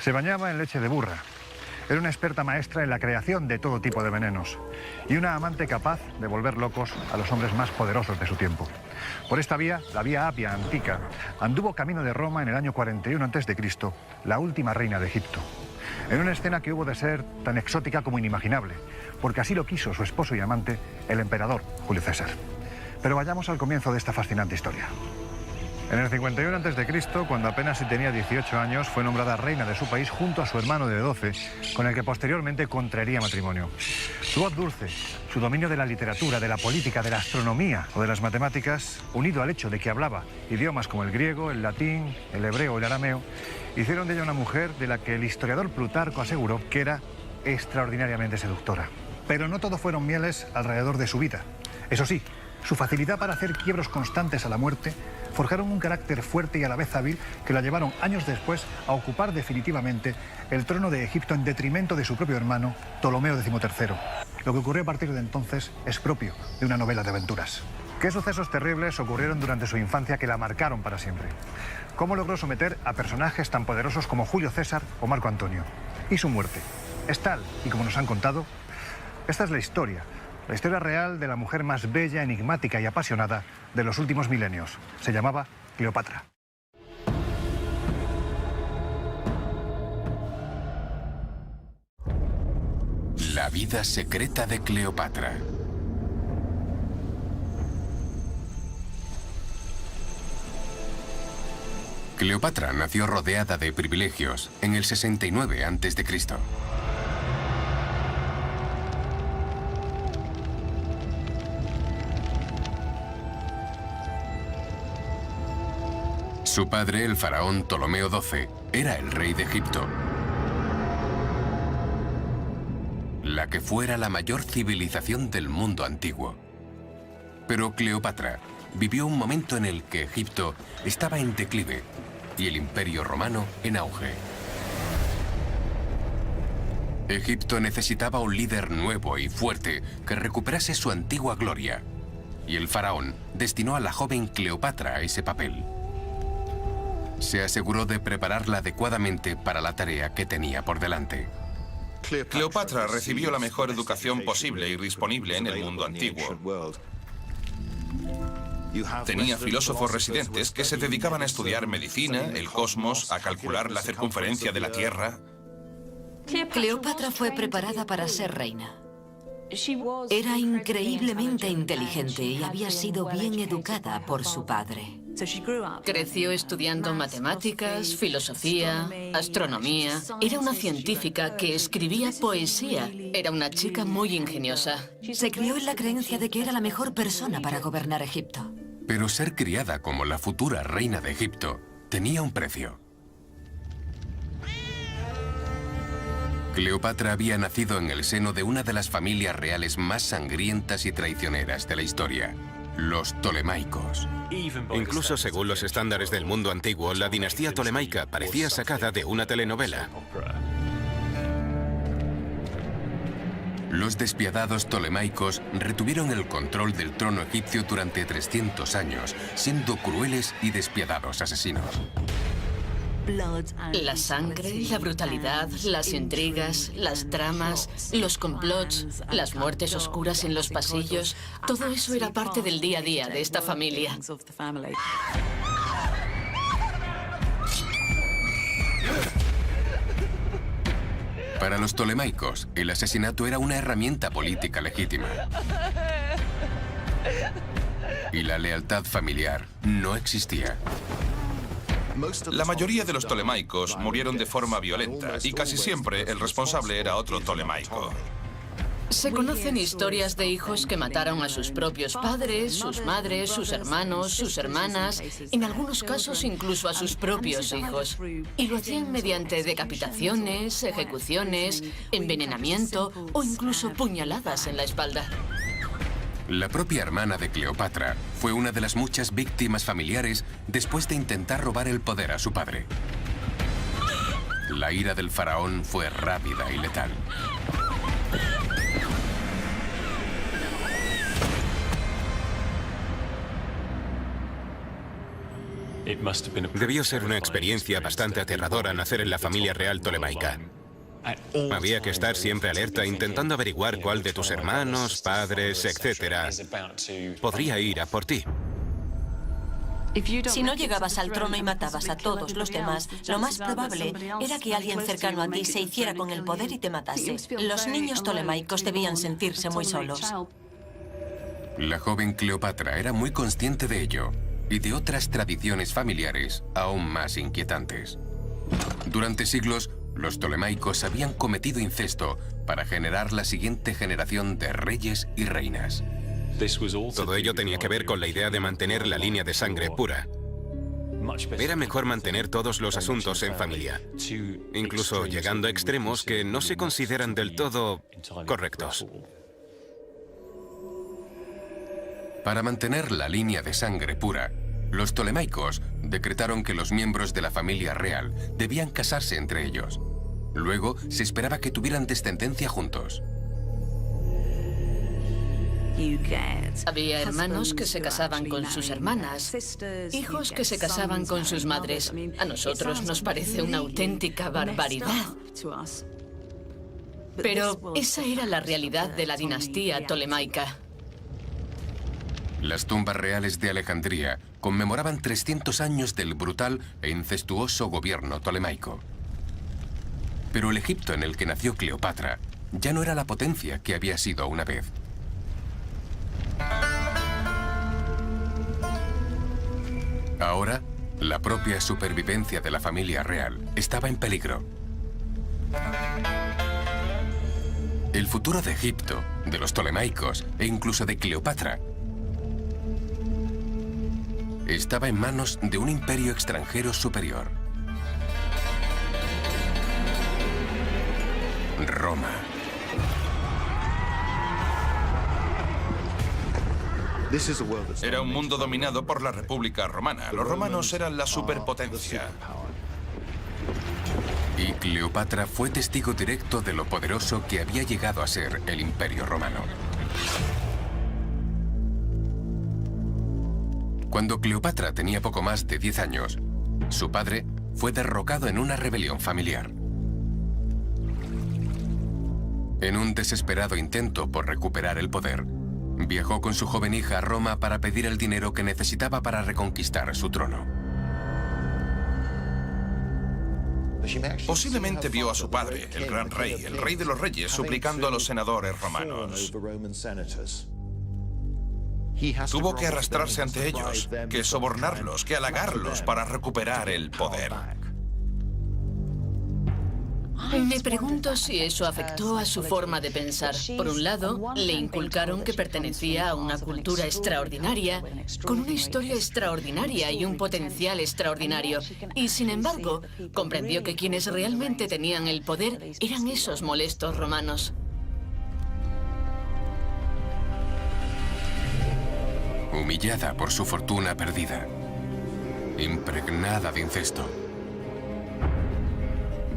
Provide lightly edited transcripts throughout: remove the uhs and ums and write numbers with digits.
Se bañaba en leche de burra. Era una experta maestra en la creación de todo tipo de venenos y una amante capaz de volver locos a los hombres más poderosos de su tiempo. Por esta vía, la vía Apia antica, anduvo camino de Roma en el año 41 a.C., la última reina de Egipto. En una escena que hubo de ser tan exótica como inimaginable, porque así lo quiso su esposo y amante, el emperador Julio César. Pero vayamos al comienzo de esta fascinante historia. En el 51 a.C., cuando apenas tenía 18 años, fue nombrada reina de su país junto a su hermano de 12, con el que posteriormente contraería matrimonio. Su voz dulce, su dominio de la literatura, de la política, de la astronomía o de las matemáticas, unido al hecho de que hablaba idiomas como el griego, el latín, el hebreo o el arameo, hicieron de ella una mujer de la que el historiador Plutarco aseguró que era extraordinariamente seductora. Pero no todo fueron mieles alrededor de su vida. Eso sí, su facilidad para hacer quiebros constantes a la muerte forjaron un carácter fuerte y a la vez hábil que la llevaron años después a ocupar definitivamente el trono de Egipto en detrimento de su propio hermano, Ptolomeo XIII. Lo que ocurrió a partir de entonces es propio de una novela de aventuras. ¿Qué sucesos terribles ocurrieron durante su infancia que la marcaron para siempre? ¿Cómo logró someter a personajes tan poderosos como Julio César o Marco Antonio? ¿Y su muerte? ¿Es tal y como nos han contado? Esta es la historia real de la mujer más bella, enigmática y apasionada de los últimos milenios. Se llamaba Cleopatra. La vida secreta de Cleopatra. Cleopatra nació rodeada de privilegios en el 69 a.C. Su padre, el faraón Ptolomeo XII, era el rey de Egipto, la que fuera la mayor civilización del mundo antiguo. Pero Cleopatra vivió un momento en el que Egipto estaba en declive y el Imperio Romano en auge. Egipto necesitaba un líder nuevo y fuerte que recuperase su antigua gloria, y el faraón destinó a la joven Cleopatra a ese papel. Se aseguró de prepararla adecuadamente para la tarea que tenía por delante. Cleopatra recibió la mejor educación posible y disponible en el mundo antiguo. Tenía filósofos residentes que se dedicaban a estudiar medicina, el cosmos, a calcular la circunferencia de la Tierra. Cleopatra fue preparada para ser reina. Era increíblemente inteligente y había sido bien educada por su padre. Creció estudiando matemáticas, filosofía, astronomía. Era una científica que escribía poesía. Era una chica muy ingeniosa. Se crió en la creencia de que era la mejor persona para gobernar Egipto. Pero ser criada como la futura reina de Egipto tenía un precio. Cleopatra había nacido en el seno de una de las familias reales más sangrientas y traicioneras de la historia, los Ptolemaicos. Incluso según los estándares del mundo antiguo, la dinastía tolemaica parecía sacada de una telenovela. Los despiadados Ptolemaicos retuvieron el control del trono egipcio durante 300 años, siendo crueles y despiadados asesinos. La sangre, la brutalidad, las intrigas, las tramas, los complots, las muertes oscuras en los pasillos, todo eso era parte del día a día de esta familia. Para los Ptolemaicos, el asesinato era una herramienta política legítima. Y la lealtad familiar no existía. La mayoría de los Ptolemaicos murieron de forma violenta y casi siempre el responsable era otro Ptolemaico. Se conocen historias de hijos que mataron a sus propios padres, sus madres, sus hermanos, sus hermanas, en algunos casos incluso a sus propios hijos. Y lo hacían mediante decapitaciones, ejecuciones, envenenamiento o incluso puñaladas en la espalda. La propia hermana de Cleopatra fue una de las muchas víctimas familiares después de intentar robar el poder a su padre. La ira del faraón fue rápida y letal. Debió ser una experiencia bastante aterradora nacer en la familia real tolemaica. Había que estar siempre alerta intentando averiguar cuál de tus hermanos, padres, etcétera, podría ir a por ti. Si no llegabas al trono y matabas a todos los demás, lo más probable era que alguien cercano a ti se hiciera con el poder y te matase. Los niños tolemaicos debían sentirse muy solos. La joven Cleopatra era muy consciente de ello y de otras tradiciones familiares aún más inquietantes. Durante siglos, los tolemaicos habían cometido incesto para generar la siguiente generación de reyes y reinas. Todo ello tenía que ver con la idea de mantener la línea de sangre pura. Era mejor mantener todos los asuntos en familia, incluso llegando a extremos que no se consideran del todo correctos. Para mantener la línea de sangre pura, los tolemaicos decretaron que los miembros de la familia real debían casarse entre ellos. Luego, se esperaba que tuvieran descendencia juntos. Había hermanos que se casaban con sus hermanas, hijos que se casaban con sus madres. A nosotros nos parece una auténtica barbaridad. Pero esa era la realidad de la dinastía tolemaica. Las tumbas reales de Alejandría conmemoraban 300 años del brutal e incestuoso gobierno tolemaico. Pero el Egipto en el que nació Cleopatra ya no era la potencia que había sido una vez. Ahora, la propia supervivencia de la familia real estaba en peligro. El futuro de Egipto, de los tolemaicos e incluso de Cleopatra estaba en manos de un imperio extranjero superior. Roma. Era un mundo dominado por la República Romana. Los romanos eran la superpotencia. Y Cleopatra fue testigo directo de lo poderoso que había llegado a ser el Imperio Romano. Cuando Cleopatra tenía poco más de 10 años, su padre fue derrocado en una rebelión familiar. En un desesperado intento por recuperar el poder, viajó con su joven hija a Roma para pedir el dinero que necesitaba para reconquistar su trono. Posiblemente vio a su padre, el gran rey, el rey de los reyes, suplicando a los senadores romanos. Tuvo que arrastrarse ante ellos, que sobornarlos, que halagarlos para recuperar el poder. Me pregunto si eso afectó a su forma de pensar. Por un lado, le inculcaron que pertenecía a una cultura extraordinaria, con una historia extraordinaria y un potencial extraordinario. Y sin embargo, comprendió que quienes realmente tenían el poder eran esos molestos romanos. Humillada por su fortuna perdida, impregnada de incesto,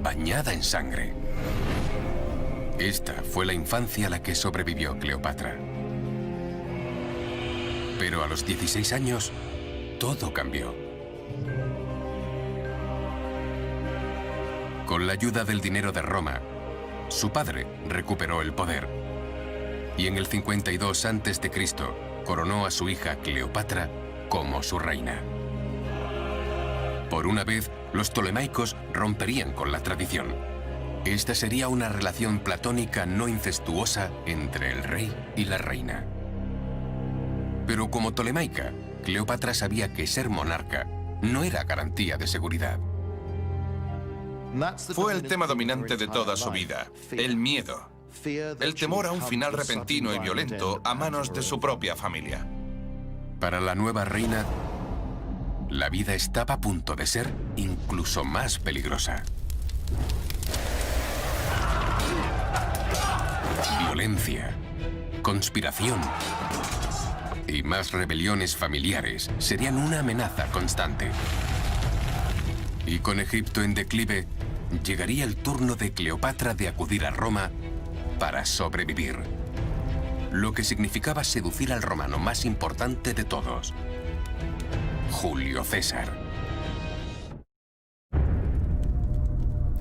bañada en sangre. Esta fue la infancia a la que sobrevivió Cleopatra. Pero a los 16 años, todo cambió. Con la ayuda del dinero de Roma, su padre recuperó el poder. Y en el 52 a.C., coronó a su hija Cleopatra como su reina. Por una vez, los tolemaicos romperían con la tradición. Esta sería una relación platónica no incestuosa entre el rey y la reina. Pero como tolemaica, Cleopatra sabía que ser monarca no era garantía de seguridad. Fue el tema dominante de toda su vida, el miedo. El temor a un final repentino y violento a manos de su propia familia. Para la nueva reina, la vida estaba a punto de ser incluso más peligrosa. Violencia, conspiración y más rebeliones familiares serían una amenaza constante. Y con Egipto en declive, llegaría el turno de Cleopatra de acudir a Roma para sobrevivir, lo que significaba seducir al romano más importante de todos, Julio César.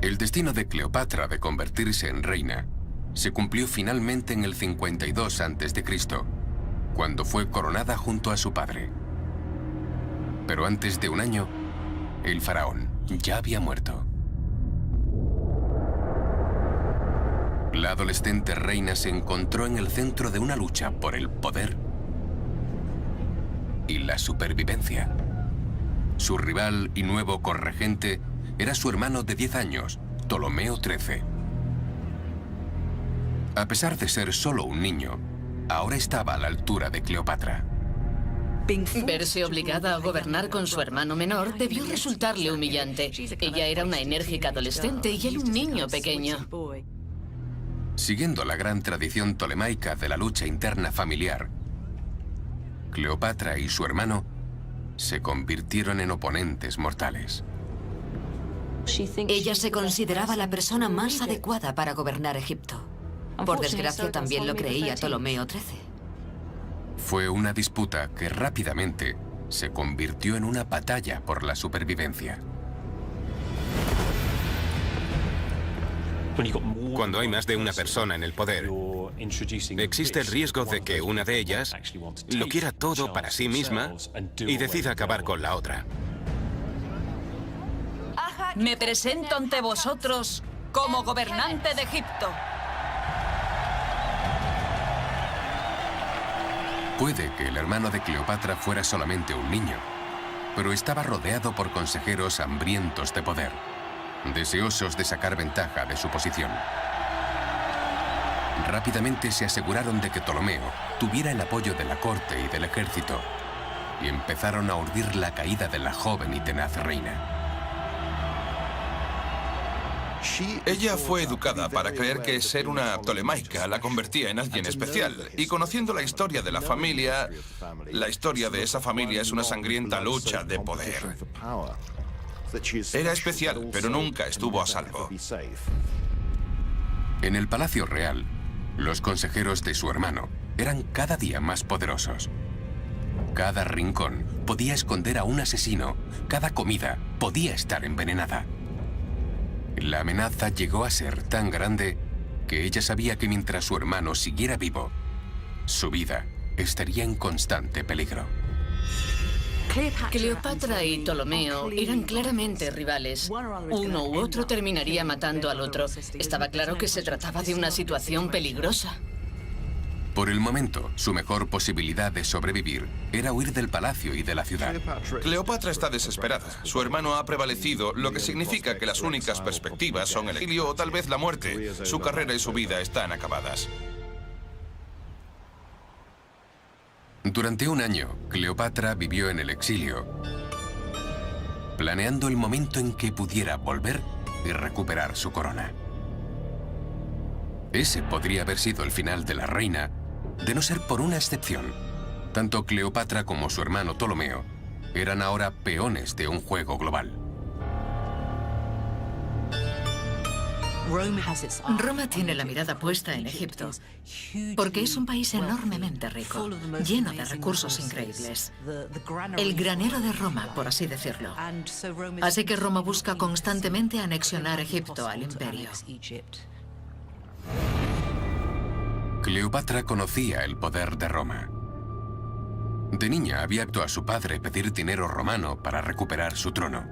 El destino de Cleopatra de convertirse en reina se cumplió finalmente en el 52 a.C., cuando fue coronada junto a su padre. Pero antes de un año, el faraón ya había muerto. La adolescente reina se encontró en el centro de una lucha por el poder y la supervivencia. Su rival y nuevo corregente era su hermano de 10 años, Ptolomeo XIII. A pesar de ser solo un niño, ahora estaba a la altura de Cleopatra. Verse obligada a gobernar con su hermano menor debió resultarle humillante. Ella era una enérgica adolescente y él un niño pequeño. Siguiendo la gran tradición tolemaica de la lucha interna familiar, Cleopatra y su hermano se convirtieron en oponentes mortales. Ella se consideraba la persona más adecuada para gobernar Egipto. Por desgracia, también lo creía Ptolomeo XIII. Fue una disputa que rápidamente se convirtió en una batalla por la supervivencia. Cuando hay más de una persona en el poder, existe el riesgo de que una de ellas lo quiera todo para sí misma y decida acabar con la otra. Me presento ante vosotros como gobernante de Egipto. Puede que el hermano de Cleopatra fuera solamente un niño, pero estaba rodeado por consejeros hambrientos de poder, deseosos de sacar ventaja de su posición. Rápidamente se aseguraron de que Ptolomeo tuviera el apoyo de la corte y del ejército, y empezaron a urdir la caída de la joven y tenaz reina. Ella fue educada para creer que ser una tolemaica la convertía en alguien especial. Y conociendo la historia de la familia, la historia de esa familia es una sangrienta lucha de poder. Era especial, pero nunca estuvo a salvo. En el Palacio Real, los consejeros de su hermano eran cada día más poderosos. Cada rincón podía esconder a un asesino, cada comida podía estar envenenada. La amenaza llegó a ser tan grande que ella sabía que mientras su hermano siguiera vivo, su vida estaría en constante peligro. Cleopatra y Ptolomeo eran claramente rivales. Uno u otro terminaría matando al otro. Estaba claro que se trataba de una situación peligrosa. Por el momento, su mejor posibilidad de sobrevivir era huir del palacio y de la ciudad. Cleopatra está desesperada. Su hermano ha prevalecido, lo que significa que las únicas perspectivas son el exilio o tal vez la muerte. Su carrera y su vida están acabadas. Durante un año, Cleopatra vivió en el exilio, planeando el momento en que pudiera volver y recuperar su corona. Ese podría haber sido el final de la reina, de no ser por una excepción. Tanto Cleopatra como su hermano Ptolomeo eran ahora peones de un juego global. Roma tiene la mirada puesta en Egipto, porque es un país enormemente rico, lleno de recursos increíbles. El granero de Roma, por así decirlo. Así que Roma busca constantemente anexionar Egipto al imperio. Cleopatra conocía el poder de Roma. De niña había visto a su padre pedir dinero romano para recuperar su trono.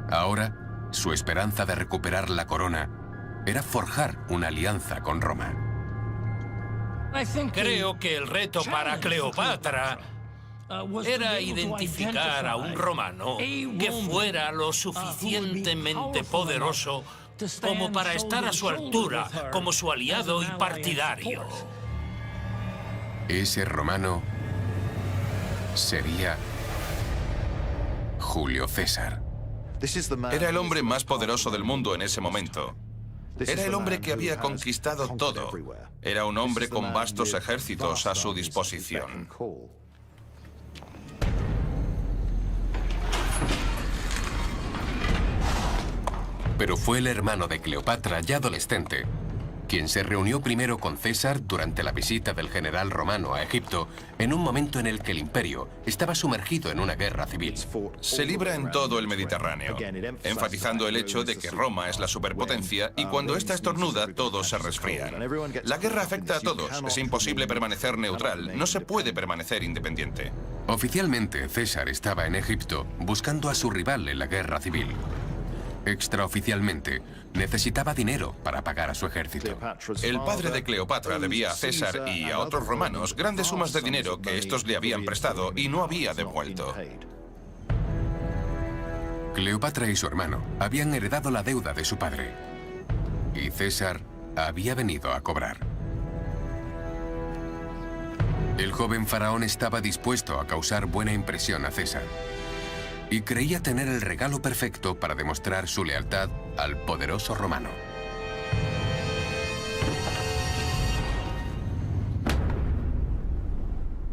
Ahora, su esperanza de recuperar la corona era forjar una alianza con Roma. Creo que el reto para Cleopatra era identificar a un romano que fuera lo suficientemente poderoso como para estar a su altura, como su aliado y partidario. Ese romano sería Julio César. Era el hombre más poderoso del mundo en ese momento. Era el hombre que había conquistado todo. Era un hombre con vastos ejércitos a su disposición. Pero fue el hermano de Cleopatra, ya adolescente, quien se reunió primero con César durante la visita del general romano a Egipto, en un momento en el que el imperio estaba sumergido en una guerra civil. Se libra en todo el Mediterráneo, enfatizando el hecho de que Roma es la superpotencia y cuando ésta estornuda, todos se resfrían. La guerra afecta a todos, es imposible permanecer neutral, no se puede permanecer independiente. Oficialmente, César estaba en Egipto buscando a su rival en la guerra civil. Extraoficialmente, necesitaba dinero para pagar a su ejército. El padre de Cleopatra debía a César y a otros romanos grandes sumas de dinero que estos le habían prestado y no había devuelto. Cleopatra y su hermano habían heredado la deuda de su padre. Y César había venido a cobrar. El joven faraón estaba dispuesto a causar buena impresión a César. Y creía tener el regalo perfecto para demostrar su lealtad al poderoso romano.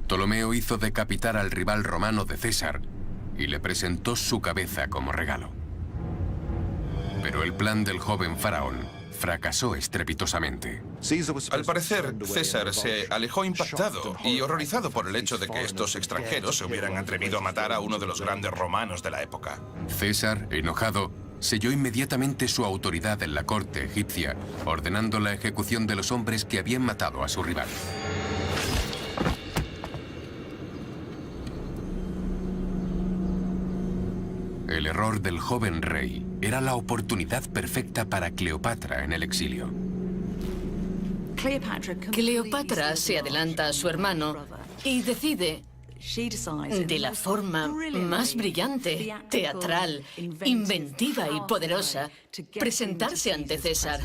Ptolomeo hizo decapitar al rival romano de César y le presentó su cabeza como regalo. Pero el plan del joven faraón fracasó estrepitosamente. Al parecer, César se alejó impactado y horrorizado por el hecho de que estos extranjeros se hubieran atrevido a matar a uno de los grandes romanos de la época. César, enojado, selló inmediatamente su autoridad en la corte egipcia, ordenando la ejecución de los hombres que habían matado a su rival. El error del joven rey era la oportunidad perfecta para Cleopatra en el exilio. Cleopatra se adelanta a su hermano y decide, de la forma más brillante, teatral, inventiva y poderosa, presentarse ante César.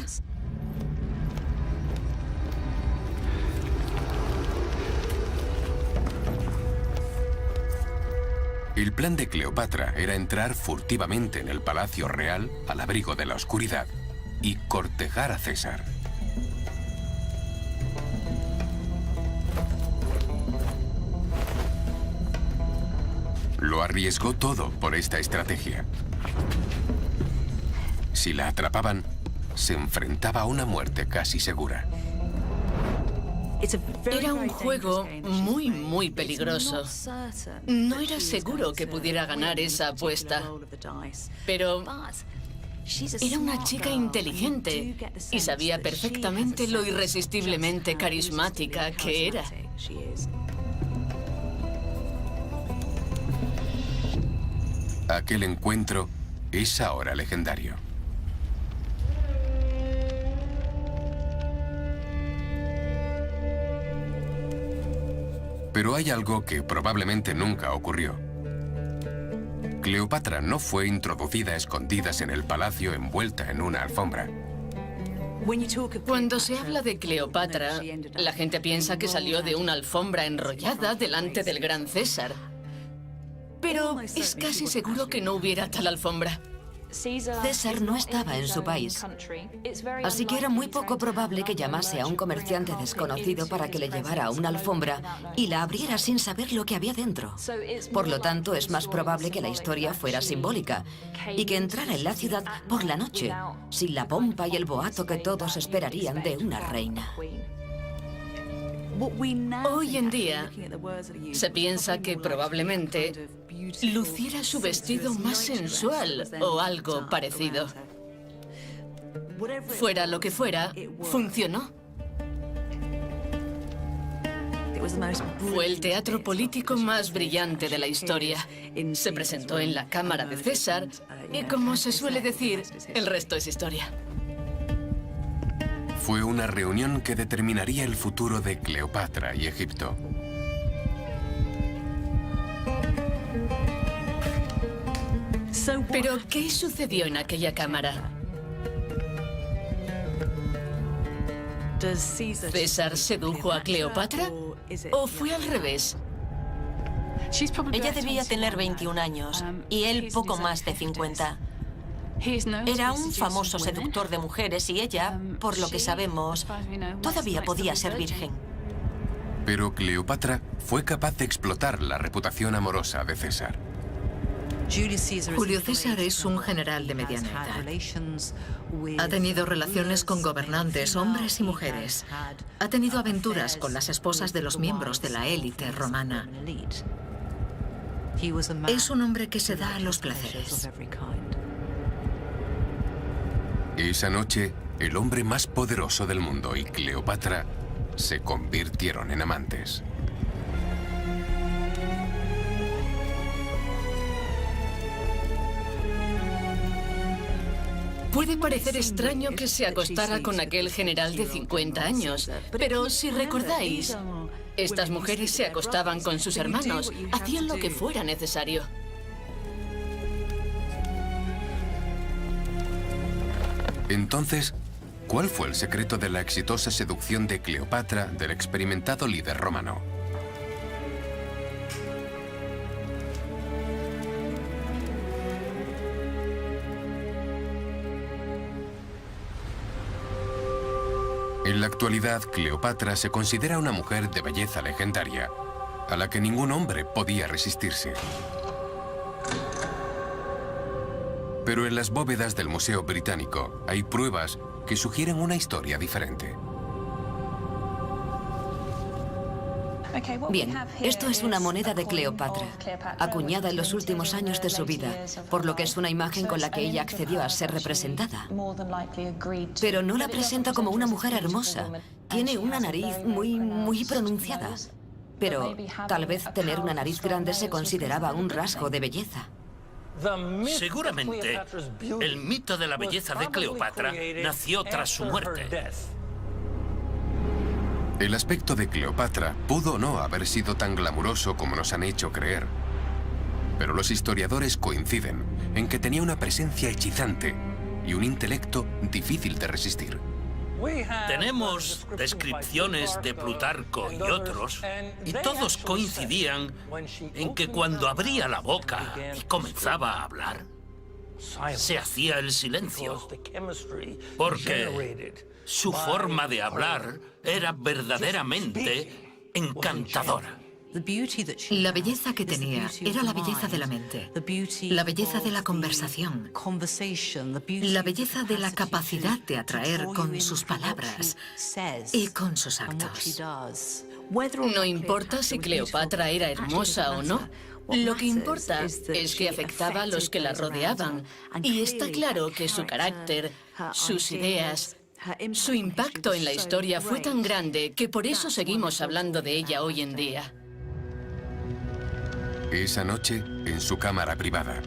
El plan de Cleopatra era entrar furtivamente en el palacio real al abrigo de la oscuridad y cortejar a César. Lo arriesgó todo por esta estrategia. Si la atrapaban, se enfrentaba a una muerte casi segura. Era un juego muy peligroso. No era seguro que pudiera ganar esa apuesta. Pero era una chica inteligente y sabía perfectamente lo irresistiblemente carismática que era. Aquel encuentro es ahora legendario. Pero hay algo que probablemente nunca ocurrió. Cleopatra no fue introducida a escondidas en el palacio envuelta en una alfombra. Cuando se habla de Cleopatra, la gente piensa que salió de una alfombra enrollada delante del gran César. Pero es casi seguro que no hubiera tal alfombra. César no estaba en su país, así que era muy poco probable que llamase a un comerciante desconocido para que le llevara una alfombra y la abriera sin saber lo que había dentro. Por lo tanto, es más probable que la historia fuera simbólica y que entrara en la ciudad por la noche, sin la pompa y el boato que todos esperarían de una reina. Hoy en día, se piensa que probablemente luciera su vestido más sensual o algo parecido. Fuera lo que fuera, funcionó. Fue el teatro político más brillante de la historia. Se presentó en la cámara de César y, como se suele decir, el resto es historia. Fue una reunión que determinaría el futuro de Cleopatra y Egipto. ¿Pero qué sucedió en aquella cámara? ¿César sedujo a Cleopatra? ¿O fue al revés? Ella debía tener 21 años y él poco más de 50. Era un famoso seductor de mujeres y ella, por lo que sabemos, todavía podía ser virgen. Pero Cleopatra fue capaz de explotar la reputación amorosa de César. Julio César es un general de mediana edad. Ha tenido relaciones con gobernantes, hombres y mujeres. Ha tenido aventuras con las esposas de los miembros de la élite romana. Es un hombre que se da a los placeres. Esa noche, el hombre más poderoso del mundo y Cleopatra se convirtieron en amantes. Puede parecer extraño que se acostara con aquel general de 50 años, pero si recordáis, estas mujeres se acostaban con sus hermanos, hacían lo que fuera necesario. Entonces, ¿cuál fue el secreto de la exitosa seducción de Cleopatra del experimentado líder romano? En la actualidad, Cleopatra se considera una mujer de belleza legendaria, a la que ningún hombre podía resistirse. Pero en las bóvedas del Museo Británico hay pruebas que sugieren una historia diferente. Bien, esto es una moneda de Cleopatra, acuñada en los últimos años de su vida, por lo que es una imagen con la que ella accedió a ser representada. Pero no la presenta como una mujer hermosa. Tiene una nariz muy pronunciada. Pero tal vez tener una nariz grande se consideraba un rasgo de belleza. Seguramente, el mito de la belleza de Cleopatra nació tras su muerte. El aspecto de Cleopatra pudo no haber sido tan glamuroso como nos han hecho creer. Pero los historiadores coinciden en que tenía una presencia hechizante y un intelecto difícil de resistir. Tenemos descripciones de Plutarco y otros, y todos coincidían en que cuando abría la boca y comenzaba a hablar, se hacía el silencio, porque su forma de hablar era verdaderamente encantadora. La belleza que tenía era la belleza de la mente, la belleza de la conversación, la belleza de la capacidad de atraer con sus palabras y con sus actos. No importa si Cleopatra era hermosa o no. Lo que importa es que afectaba a los que la rodeaban. Y está claro que su carácter, sus ideas, su impacto en la historia fue tan grande que por eso seguimos hablando de ella hoy en día. Esa noche, en su cámara privada,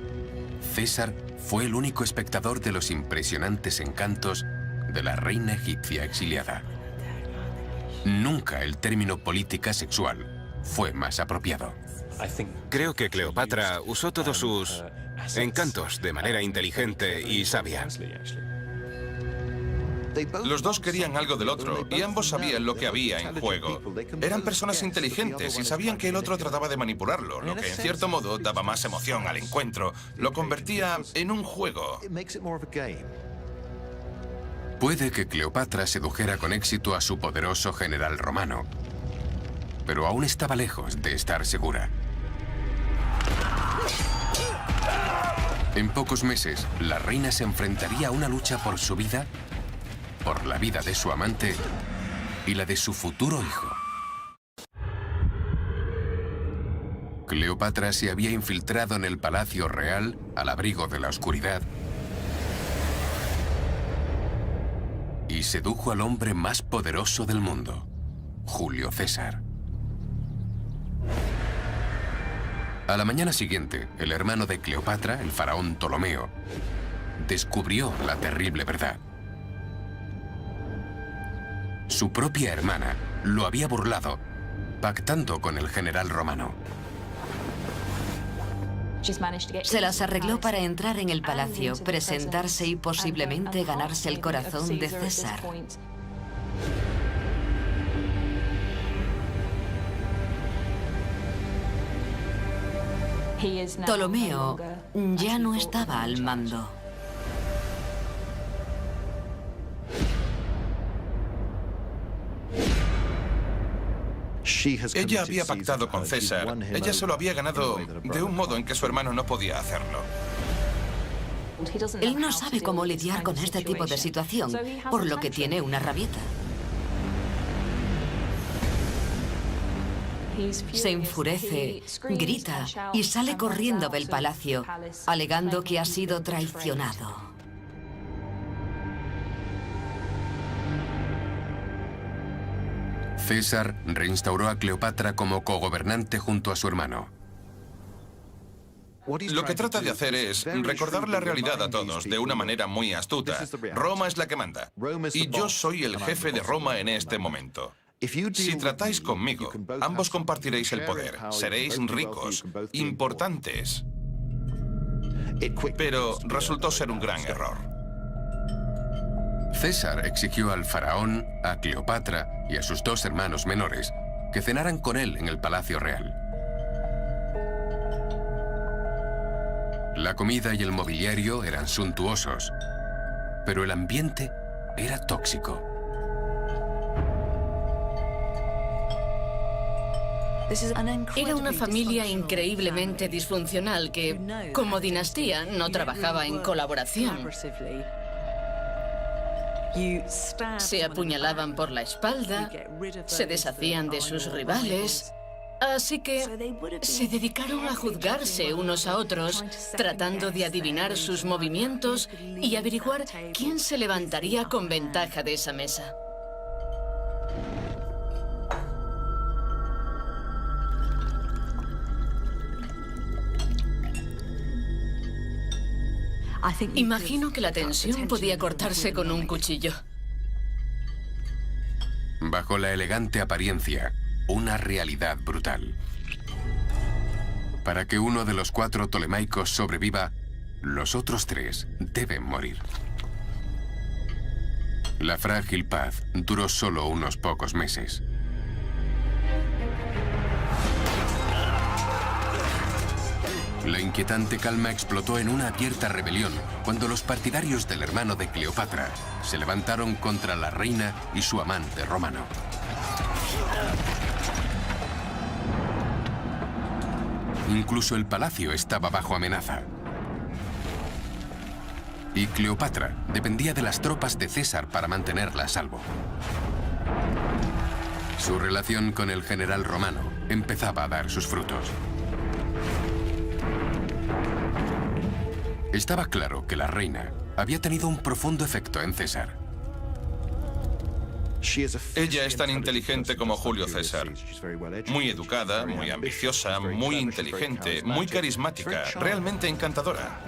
César fue el único espectador de los impresionantes encantos de la reina egipcia exiliada. Nunca el término política sexual fue más apropiado. Creo que Cleopatra usó todos sus encantos de manera inteligente y sabia. Los dos querían algo del otro y ambos sabían lo que había en juego. Eran personas inteligentes y sabían que el otro trataba de manipularlo, lo que en cierto modo daba más emoción al encuentro, lo convertía en un juego. Puede que Cleopatra sedujera con éxito a su poderoso general romano, pero aún estaba lejos de estar segura. En pocos meses, la reina se enfrentaría a una lucha por su vida, por la vida de su amante y la de su futuro hijo. Cleopatra se había infiltrado en el palacio real al abrigo de la oscuridad y sedujo al hombre más poderoso del mundo, Julio César. A la mañana siguiente, el hermano de Cleopatra, el faraón Ptolomeo, descubrió la terrible verdad. Su propia hermana lo había burlado, pactando con el general romano. Se las arregló para entrar en el palacio, presentarse y posiblemente ganarse el corazón de César. Ptolomeo ya no estaba al mando. Ella había pactado con César. Ella se lo había ganado de un modo en que su hermano no podía hacerlo. Él no sabe cómo lidiar con este tipo de situación, por lo que tiene una rabieta. Se enfurece, grita y sale corriendo del palacio, alegando que ha sido traicionado. César reinstauró a Cleopatra como cogobernante junto a su hermano. Lo que trata de hacer es recordar la realidad a todos de una manera muy astuta. Roma es la que manda. Y yo soy el jefe de Roma en este momento. Si tratáis conmigo, ambos compartiréis el poder. Seréis ricos, importantes. Pero resultó ser un gran error. César exigió al faraón, a Cleopatra y a sus dos hermanos menores que cenaran con él en el Palacio Real. La comida y el mobiliario eran suntuosos, pero el ambiente era tóxico. Era una familia increíblemente disfuncional que, como dinastía, no trabajaba en colaboración. Se apuñalaban por la espalda, se deshacían de sus rivales, así que se dedicaron a juzgarse unos a otros, tratando de adivinar sus movimientos y averiguar quién se levantaría con ventaja de esa mesa. Imagino que la tensión podía cortarse con un cuchillo. Bajo la elegante apariencia, una realidad brutal. Para que uno de los 4 ptolemaicos sobreviva, los otros 3 deben morir. La frágil paz duró solo unos pocos meses. La inquietante calma explotó en una abierta rebelión cuando los partidarios del hermano de Cleopatra se levantaron contra la reina y su amante romano. Incluso el palacio estaba bajo amenaza. Y Cleopatra dependía de las tropas de César para mantenerla a salvo. Su relación con el general romano empezaba a dar sus frutos. Estaba claro que la reina había tenido un profundo efecto en César. Ella es tan inteligente como Julio César. Muy educada, muy ambiciosa, muy inteligente, muy carismática, realmente encantadora.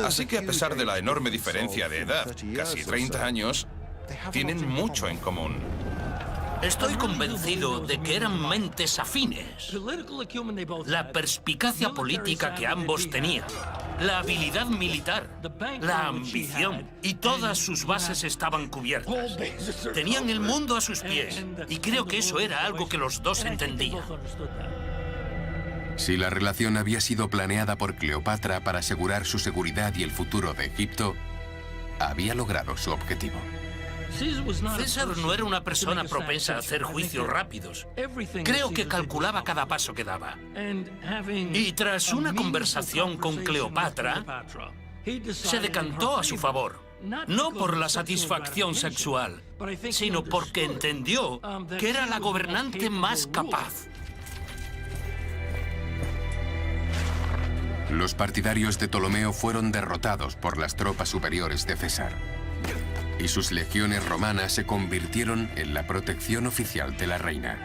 Así que a pesar de la enorme diferencia de edad, casi 30 años, tienen mucho en común. Estoy convencido de que eran mentes afines. La perspicacia política que ambos tenían, la habilidad militar, la ambición y todas sus bases estaban cubiertas. Tenían el mundo a sus pies y creo que eso era algo que los dos entendían. Si la relación había sido planeada por Cleopatra para asegurar su seguridad y el futuro de Egipto, había logrado su objetivo. César no era una persona propensa a hacer juicios rápidos. Creo que calculaba cada paso que daba. Y tras una conversación con Cleopatra, se decantó a su favor. No por la satisfacción sexual, sino porque entendió que era la gobernante más capaz. Los partidarios de Ptolomeo fueron derrotados por las tropas superiores de César. Y sus legiones romanas se convirtieron en la protección oficial de la reina.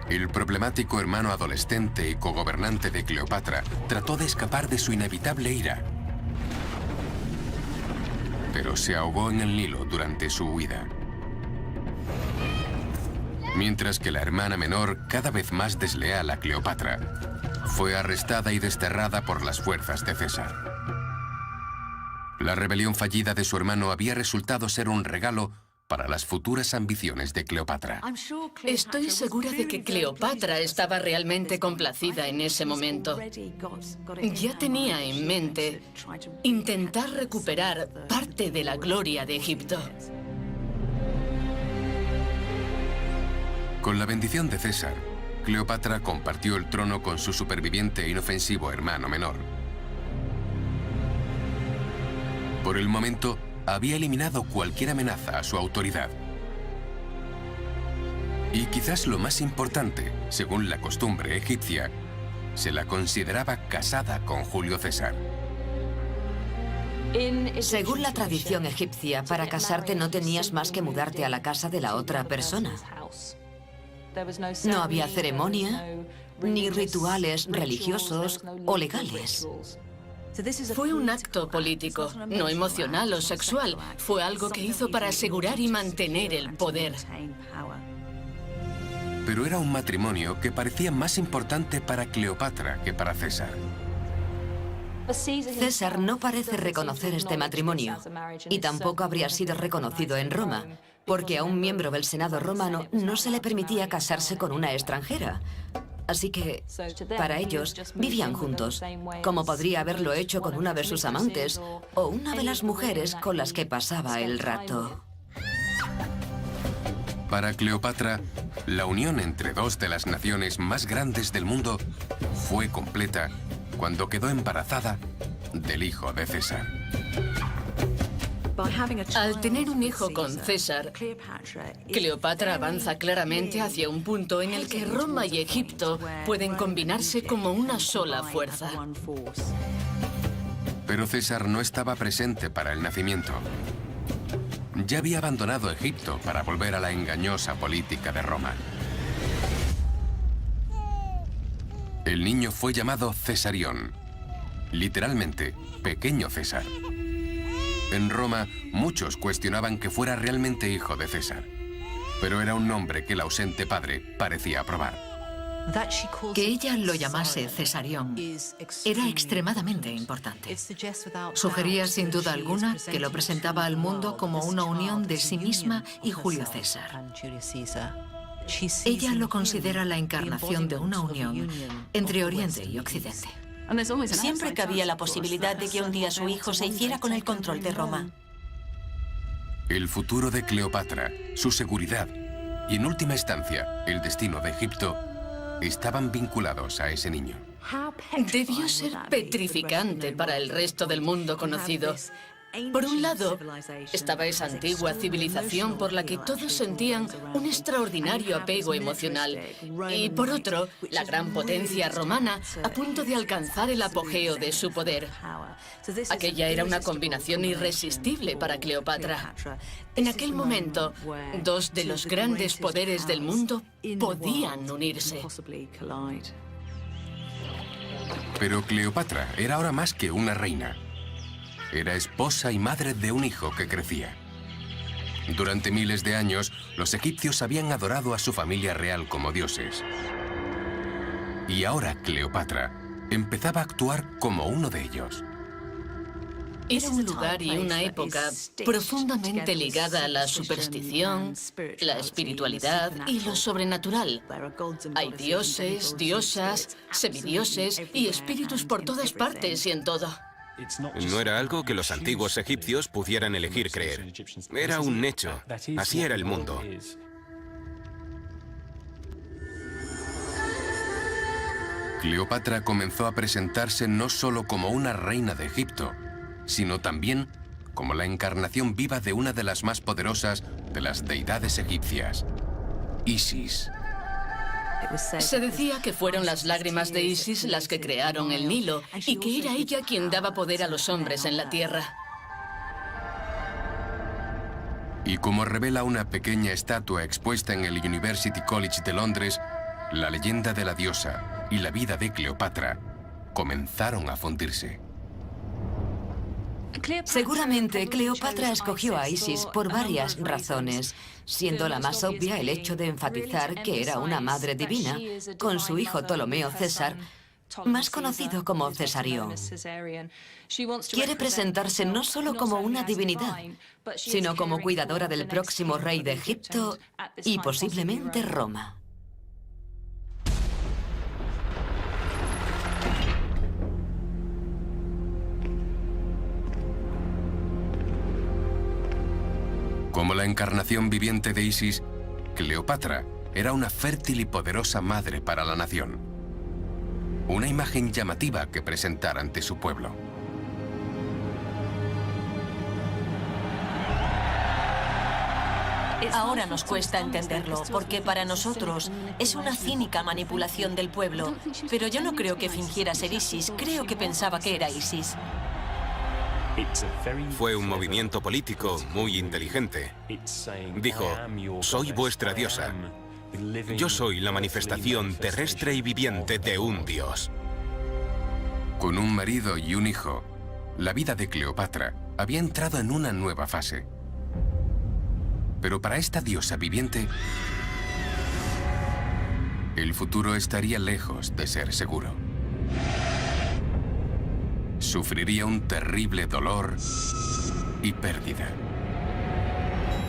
El problemático hermano adolescente y cogobernante de Cleopatra trató de escapar de su inevitable ira, pero se ahogó en el Nilo durante su huida. Mientras que la hermana menor, cada vez más desleal a Cleopatra, fue arrestada y desterrada por las fuerzas de César. La rebelión fallida de su hermano había resultado ser un regalo para las futuras ambiciones de Cleopatra. Estoy segura de que Cleopatra estaba realmente complacida en ese momento. Ya tenía en mente intentar recuperar parte de la gloria de Egipto. Con la bendición de César, Cleopatra compartió el trono con su superviviente e inofensivo hermano menor. Por el momento, había eliminado cualquier amenaza a su autoridad. Y quizás lo más importante, según la costumbre egipcia, se la consideraba casada con Julio César. Según la tradición egipcia, para casarte no tenías más que mudarte a la casa de la otra persona. No había ceremonia, ni rituales religiosos o legales. Fue un acto político, no emocional o sexual. Fue algo que hizo para asegurar y mantener el poder. Pero era un matrimonio que parecía más importante para Cleopatra que para César. César no parece reconocer este matrimonio y tampoco habría sido reconocido en Roma, porque a un miembro del Senado romano no se le permitía casarse con una extranjera. Así que, para ellos, vivían juntos, como podría haberlo hecho con una de sus amantes o una de las mujeres con las que pasaba el rato. Para Cleopatra, la unión entre dos de las naciones más grandes del mundo fue completa cuando quedó embarazada del hijo de César. Al tener un hijo con César, Cleopatra avanza claramente hacia un punto en el que Roma y Egipto pueden combinarse como una sola fuerza. Pero César no estaba presente para el nacimiento. Ya había abandonado Egipto para volver a la engañosa política de Roma. El niño fue llamado Cesarión, literalmente, pequeño César. En Roma, muchos cuestionaban que fuera realmente hijo de César, pero era un nombre que el ausente padre parecía aprobar. Que ella lo llamase Cesarión era extremadamente importante. Sugería sin duda alguna que lo presentaba al mundo como una unión de sí misma y Julio César. Ella lo considera la encarnación de una unión entre Oriente y Occidente. Siempre cabía la posibilidad de que un día su hijo se hiciera con el control de Roma. El futuro de Cleopatra, su seguridad y, en última instancia, el destino de Egipto estaban vinculados a ese niño. Debió ser petrificante para el resto del mundo conocido. Por un lado, estaba esa antigua civilización por la que todos sentían un extraordinario apego emocional. Y por otro, la gran potencia romana a punto de alcanzar el apogeo de su poder. Aquella era una combinación irresistible para Cleopatra. En aquel momento, dos de los grandes poderes del mundo podían unirse. Pero Cleopatra era ahora más que una reina. Era esposa y madre de un hijo que crecía. Durante miles de años, los egipcios habían adorado a su familia real como dioses. Y ahora Cleopatra empezaba a actuar como uno de ellos. Era un lugar y una época profundamente ligada a la superstición, la espiritualidad y lo sobrenatural. Hay dioses, diosas, semidioses y espíritus por todas partes y en todo. No era algo que los antiguos egipcios pudieran elegir creer. Era un hecho. Así era el mundo. Cleopatra comenzó a presentarse no solo como una reina de Egipto, sino también como la encarnación viva de una de las más poderosas de las deidades egipcias, Isis. Se decía que fueron las lágrimas de Isis las que crearon el Nilo y que era ella quien daba poder a los hombres en la tierra. Y como revela una pequeña estatua expuesta en el University College de Londres, la leyenda de la diosa y la vida de Cleopatra comenzaron a fundirse. Seguramente Cleopatra escogió a Isis por varias razones, siendo la más obvia el hecho de enfatizar que era una madre divina, con su hijo Ptolomeo César, más conocido como Cesarión. Quiere presentarse no solo como una divinidad, sino como cuidadora del próximo rey de Egipto y posiblemente Roma. Como la encarnación viviente de Isis, Cleopatra era una fértil y poderosa madre para la nación. Una imagen llamativa que presentar ante su pueblo. Ahora nos cuesta entenderlo, porque para nosotros es una cínica manipulación del pueblo. Pero yo no creo que fingiera ser Isis, creo que pensaba que era Isis. Fue un movimiento político muy inteligente. Dijo, soy vuestra diosa. Yo soy la manifestación terrestre y viviente de un dios. Con un marido y un hijo, la vida de Cleopatra había entrado en una nueva fase. Pero para esta diosa viviente, el futuro estaría lejos de ser seguro. Sufriría un terrible dolor y pérdida.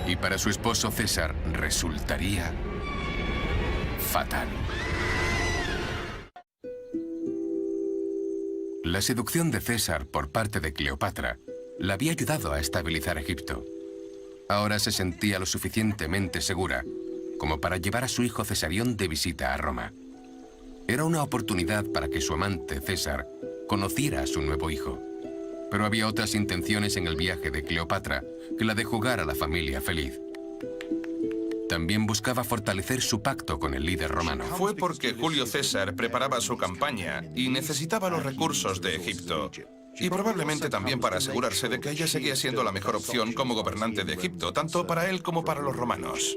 Y para su esposo César resultaría fatal. La seducción de César por parte de Cleopatra la había ayudado a estabilizar Egipto. Ahora se sentía lo suficientemente segura como para llevar a su hijo Cesarión de visita a Roma. Era una oportunidad para que su amante César conociera a su nuevo hijo. Pero había otras intenciones en el viaje de Cleopatra que la de jugar a la familia feliz. También buscaba fortalecer su pacto con el líder romano. Fue porque Julio César preparaba su campaña y necesitaba los recursos de Egipto. Y probablemente también para asegurarse de que ella seguía siendo la mejor opción como gobernante de Egipto, tanto para él como para los romanos.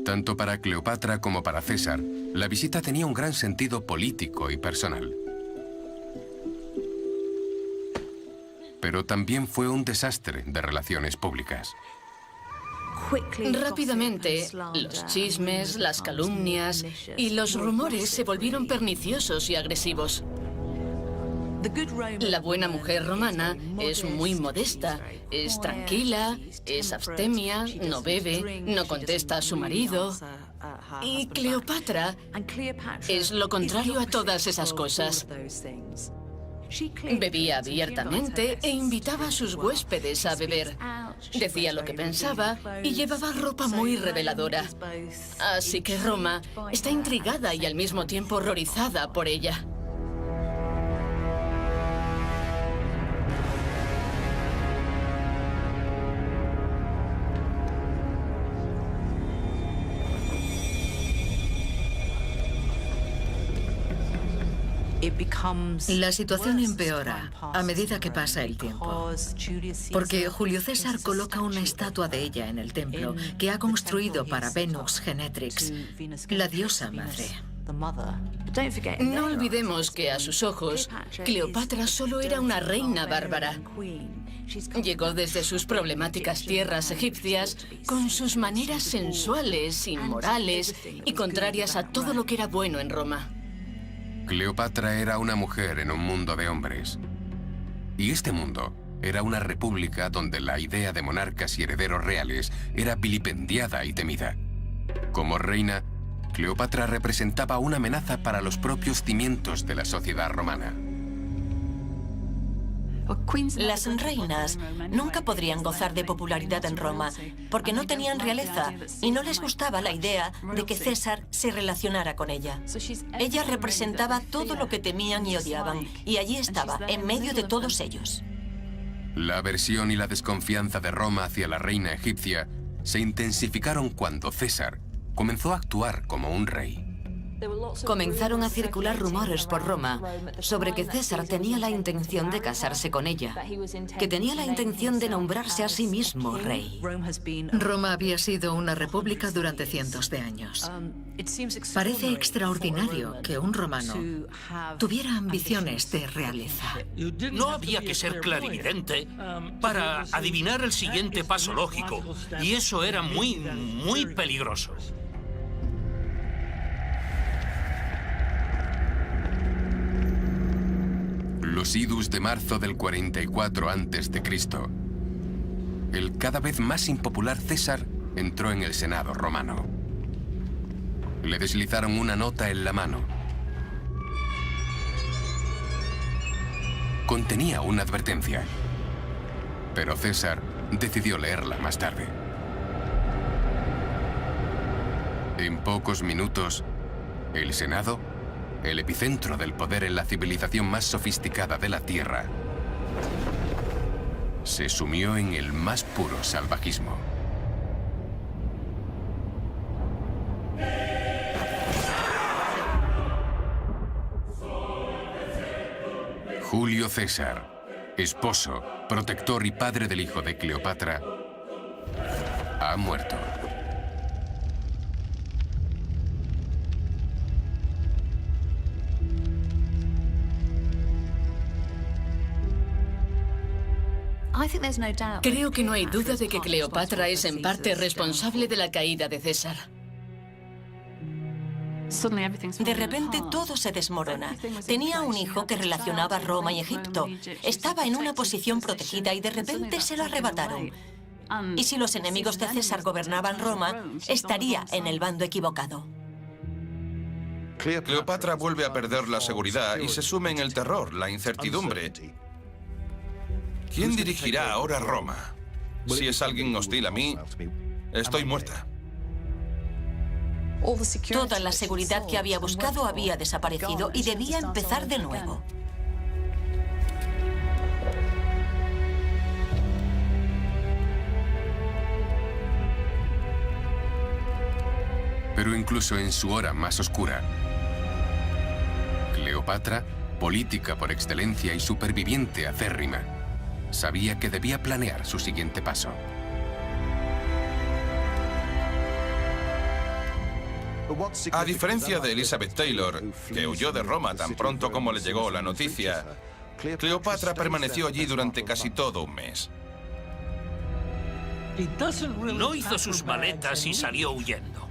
Tanto para Cleopatra como para César, la visita tenía un gran sentido político y personal. Pero también fue un desastre de relaciones públicas. Rápidamente, los chismes, las calumnias y los rumores se volvieron perniciosos y agresivos. La buena mujer romana es muy modesta, es tranquila, es abstemia, no bebe, no contesta a su marido. Y Cleopatra es lo contrario a todas esas cosas. Bebía abiertamente e invitaba a sus huéspedes a beber. Decía lo que pensaba y llevaba ropa muy reveladora. Así que Roma está intrigada y al mismo tiempo horrorizada por ella. La situación empeora a medida que pasa el tiempo, porque Julio César coloca una estatua de ella en el templo que ha construido para Venus Genetrix, la diosa madre. No olvidemos que a sus ojos, Cleopatra solo era una reina bárbara. Llegó desde sus problemáticas tierras egipcias con sus maneras sensuales, inmorales y contrarias a todo lo que era bueno en Roma. Cleopatra era una mujer en un mundo de hombres. Y este mundo era una república donde la idea de monarcas y herederos reales era vilipendiada y temida. Como reina, Cleopatra representaba una amenaza para los propios cimientos de la sociedad romana. Las reinas nunca podrían gozar de popularidad en Roma porque no tenían realeza y no les gustaba la idea de que César se relacionara con ella. Ella representaba todo lo que temían y odiaban y allí estaba, en medio de todos ellos. La aversión y la desconfianza de Roma hacia la reina egipcia se intensificaron cuando César comenzó a actuar como un rey. Comenzaron a circular rumores por Roma sobre que César tenía la intención de casarse con ella, que tenía la intención de nombrarse a sí mismo rey. Roma había sido una república durante cientos de años. Parece extraordinario que un romano tuviera ambiciones de realeza. No había que ser clarividente para adivinar el siguiente paso lógico, y eso era muy peligroso. los idus de marzo del 44 a.C., el cada vez más impopular César entró en el Senado romano. Le deslizaron una nota en la mano. Contenía una advertencia, pero César decidió leerla más tarde. En pocos minutos, el Senado, el epicentro del poder en la civilización más sofisticada de la Tierra, se sumió en el más puro salvajismo. Julio César, esposo, protector y padre del hijo de Cleopatra, ha muerto. Creo que no hay duda de que Cleopatra es en parte responsable de la caída de César. De repente todo se desmorona. Tenía un hijo que relacionaba Roma y Egipto. Estaba en una posición protegida y de repente se lo arrebataron. Y si los enemigos de César gobernaban Roma, estaría en el bando equivocado. Cleopatra vuelve a perder la seguridad y se sume en el terror, la incertidumbre. ¿Quién dirigirá ahora Roma? Si es alguien hostil a mí, estoy muerta. Toda la seguridad que había buscado había desaparecido y debía empezar de nuevo. Pero incluso en su hora más oscura, Cleopatra, política por excelencia y superviviente acérrima, sabía que debía planear su siguiente paso. A diferencia de Elizabeth Taylor, que huyó de Roma tan pronto como le llegó la noticia, Cleopatra permaneció allí durante casi todo un mes. No hizo sus maletas y salió huyendo.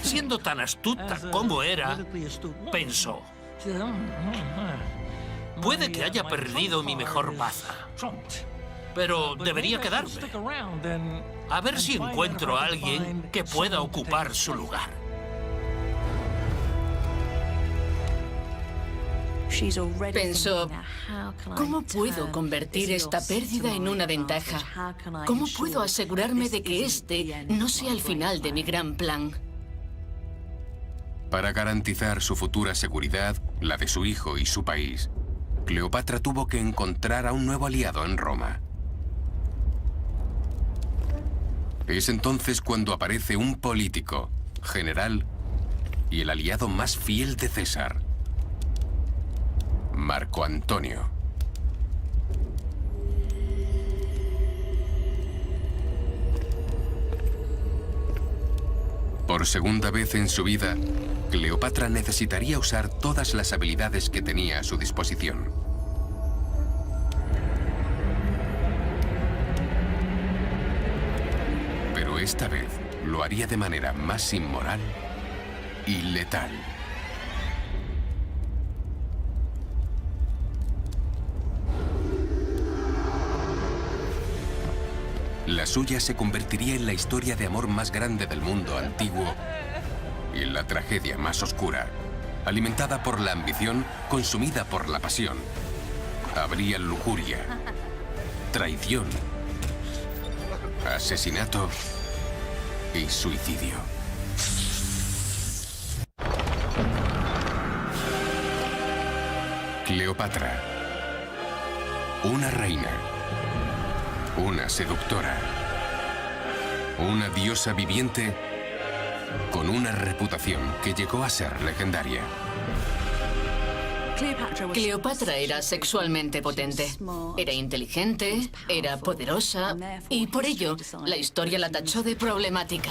Siendo tan astuta como era, pensó: puede que haya perdido mi mejor baza, pero debería quedarme. A ver si encuentro a alguien que pueda ocupar su lugar. Pensó, ¿cómo puedo convertir esta pérdida en una ventaja? ¿Cómo puedo asegurarme de que este no sea el final de mi gran plan? Para garantizar su futura seguridad, la de su hijo y su país, Cleopatra tuvo que encontrar a un nuevo aliado en Roma. Es entonces cuando aparece un político, general y el aliado más fiel de César, Marco Antonio. Por segunda vez en su vida, Cleopatra necesitaría usar todas las habilidades que tenía a su disposición. Pero esta vez lo haría de manera más inmoral y letal. La suya se convertiría en la historia de amor más grande del mundo antiguo y en la tragedia más oscura, alimentada por la ambición, consumida por la pasión. Habría lujuria, traición, asesinato y suicidio. Cleopatra, una reina, una seductora, una diosa viviente con una reputación que llegó a ser legendaria. Cleopatra era sexualmente potente, era inteligente, era poderosa y por ello la historia la tachó de problemática.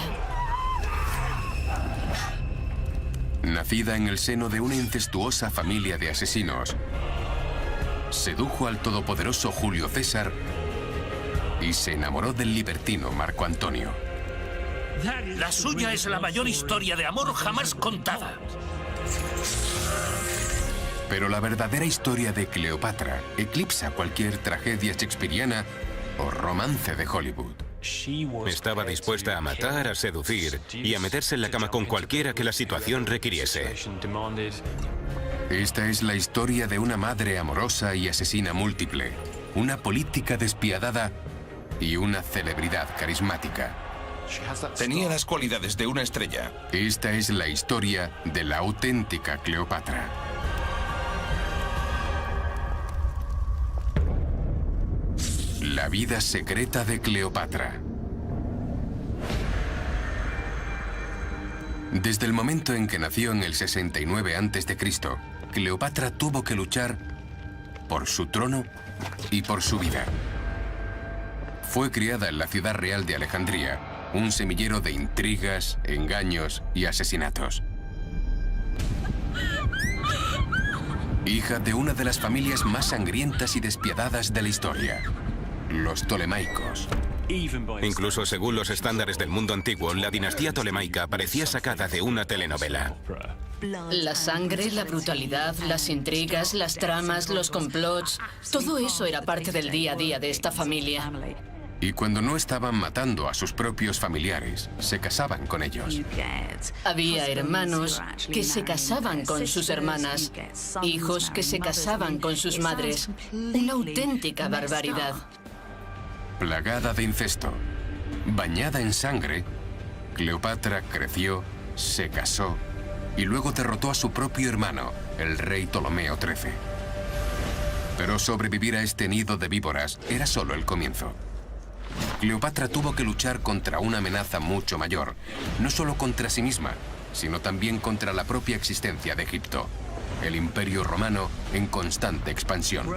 Nacida en el seno de una incestuosa familia de asesinos, sedujo al todopoderoso Julio César y se enamoró del libertino Marco Antonio. La suya es la mayor historia de amor jamás contada. Pero la verdadera historia de Cleopatra eclipsa cualquier tragedia shakespeariana o romance de Hollywood. Estaba dispuesta a matar, a seducir y a meterse en la cama con cualquiera que la situación requiriese. Esta es la historia de una madre amorosa y asesina múltiple, una política despiadada y una celebridad carismática. Tenía las cualidades de una estrella. Esta es la historia de la auténtica Cleopatra. La vida secreta de Cleopatra. Desde el momento en que nació en el 69 a.C., Cleopatra tuvo que luchar por su trono y por su vida. Fue criada en la ciudad real de Alejandría, un semillero de intrigas, engaños y asesinatos. Hija de una de las familias más sangrientas y despiadadas de la historia, los Ptolemaicos. Incluso según los estándares del mundo antiguo, la dinastía tolemaica parecía sacada de una telenovela. La sangre, la brutalidad, las intrigas, las tramas, los complots, todo eso era parte del día a día de esta familia. Y cuando no estaban matando a sus propios familiares, se casaban con ellos. Había hermanos que se casaban con sus hermanas, hijos que se casaban con sus madres. Una auténtica barbaridad. Plagada de incesto, bañada en sangre, Cleopatra creció, se casó y luego derrotó a su propio hermano, el rey Ptolomeo XIII. Pero sobrevivir a este nido de víboras era solo el comienzo. Cleopatra tuvo que luchar contra una amenaza mucho mayor, no solo contra sí misma, sino también contra la propia existencia de Egipto, el Imperio Romano en constante expansión.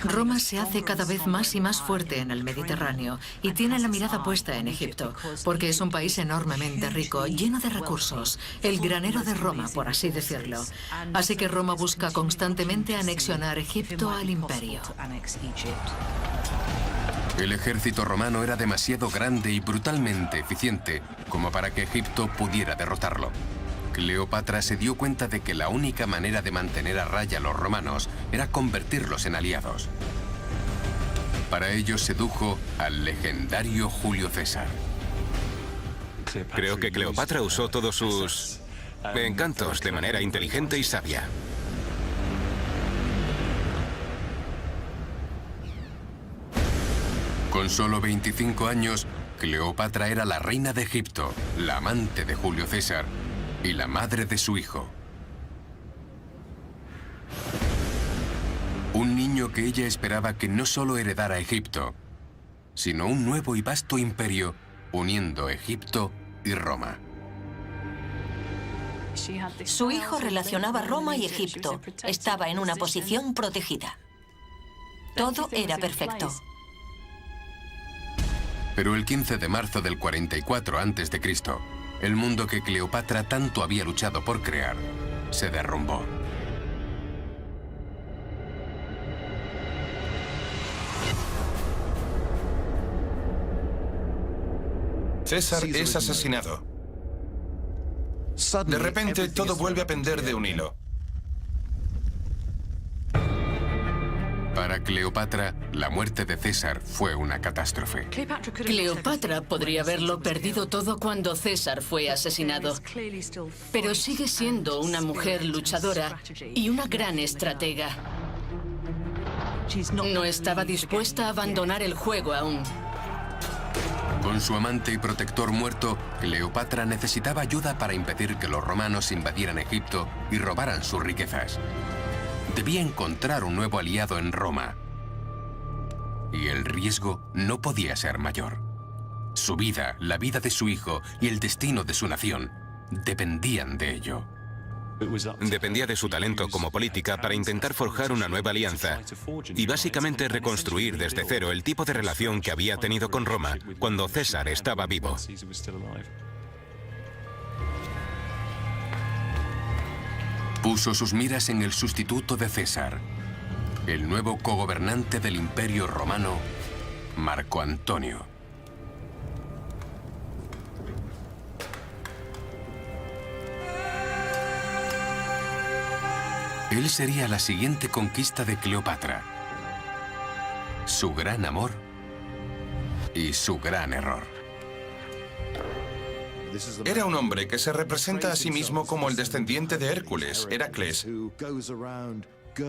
Roma se hace cada vez más y más fuerte en el Mediterráneo y tiene la mirada puesta en Egipto, porque es un país enormemente rico, lleno de recursos, el granero de Roma, por así decirlo. Así que Roma busca constantemente anexionar Egipto al imperio. El ejército romano era demasiado grande y brutalmente eficiente como para que Egipto pudiera derrotarlo. Cleopatra se dio cuenta de que la única manera de mantener a raya a los romanos era convertirlos en aliados. Para ello sedujo al legendario Julio César. Creo que Cleopatra usó todos sus encantos de manera inteligente y sabia. Con solo 25 años, Cleopatra era la reina de Egipto, la amante de Julio César y la madre de su hijo. Un niño que ella esperaba que no solo heredara Egipto, sino un nuevo y vasto imperio uniendo Egipto y Roma. Su hijo relacionaba Roma y Egipto. Estaba en una posición protegida. Todo era perfecto. Pero el 15 de marzo del 44 a.C., el mundo que Cleopatra tanto había luchado por crear se derrumbó. César es asesinado. De repente, todo vuelve a pender de un hilo. Para Cleopatra, la muerte de César fue una catástrofe. Cleopatra podría haberlo perdido todo cuando César fue asesinado, pero sigue siendo una mujer luchadora y una gran estratega. No estaba dispuesta a abandonar el juego aún. Con su amante y protector muerto, Cleopatra necesitaba ayuda para impedir que los romanos invadieran Egipto y robaran sus riquezas. Debía encontrar un nuevo aliado en Roma. Y el riesgo no podía ser mayor. Su vida, la vida de su hijo y el destino de su nación dependían de ello. Dependía de su talento como política para intentar forjar una nueva alianza y básicamente reconstruir desde cero el tipo de relación que había tenido con Roma cuando César estaba vivo. Puso sus miras en el sustituto de César, el nuevo cogobernante del Imperio Romano, Marco Antonio. Él sería la siguiente conquista de Cleopatra. Su gran amor y su gran error. Era un hombre que se representa a sí mismo como el descendiente de Hércules, Heracles.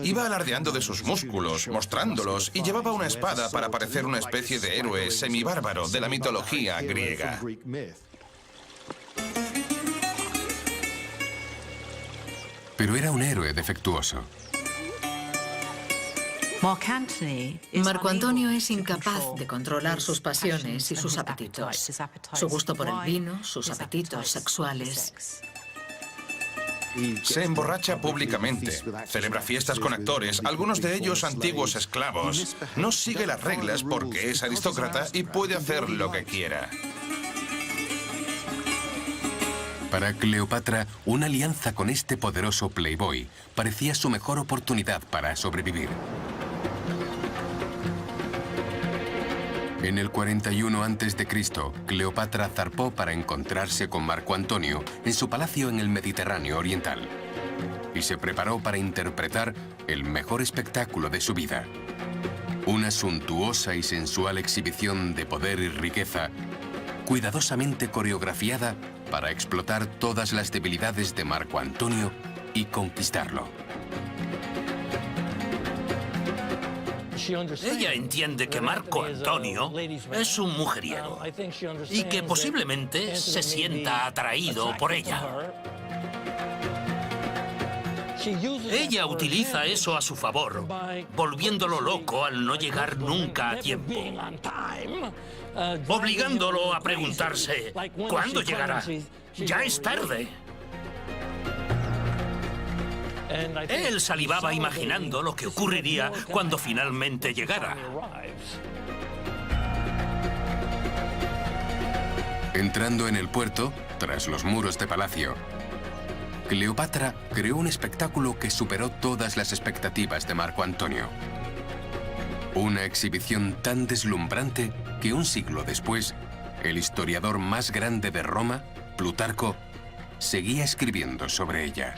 Iba alardeando de sus músculos, mostrándolos, y llevaba una espada para parecer una especie de héroe semibárbaro de la mitología griega. Pero era un héroe defectuoso. Marco Antonio es incapaz de controlar sus pasiones y sus apetitos. Su gusto por el vino, sus apetitos sexuales. Se emborracha públicamente, celebra fiestas con actores, algunos de ellos antiguos esclavos. No sigue las reglas porque es aristócrata y puede hacer lo que quiera. Para Cleopatra, una alianza con este poderoso playboy parecía su mejor oportunidad para sobrevivir. En el 41 a.C., Cleopatra zarpó para encontrarse con Marco Antonio en su palacio en el Mediterráneo oriental y se preparó para interpretar el mejor espectáculo de su vida. Una suntuosa y sensual exhibición de poder y riqueza, cuidadosamente coreografiada para explotar todas las debilidades de Marco Antonio y conquistarlo. Ella entiende que Marco Antonio es un mujeriego y que posiblemente se sienta atraído por ella. Ella utiliza eso a su favor, volviéndolo loco al no llegar nunca a tiempo, obligándolo a preguntarse ¿cuándo llegará? Ya es tarde. Él salivaba imaginando lo que ocurriría cuando finalmente llegara. Entrando en el puerto, tras los muros de palacio, Cleopatra creó un espectáculo que superó todas las expectativas de Marco Antonio. Una exhibición tan deslumbrante que un siglo después, el historiador más grande de Roma, Plutarco, seguía escribiendo sobre ella.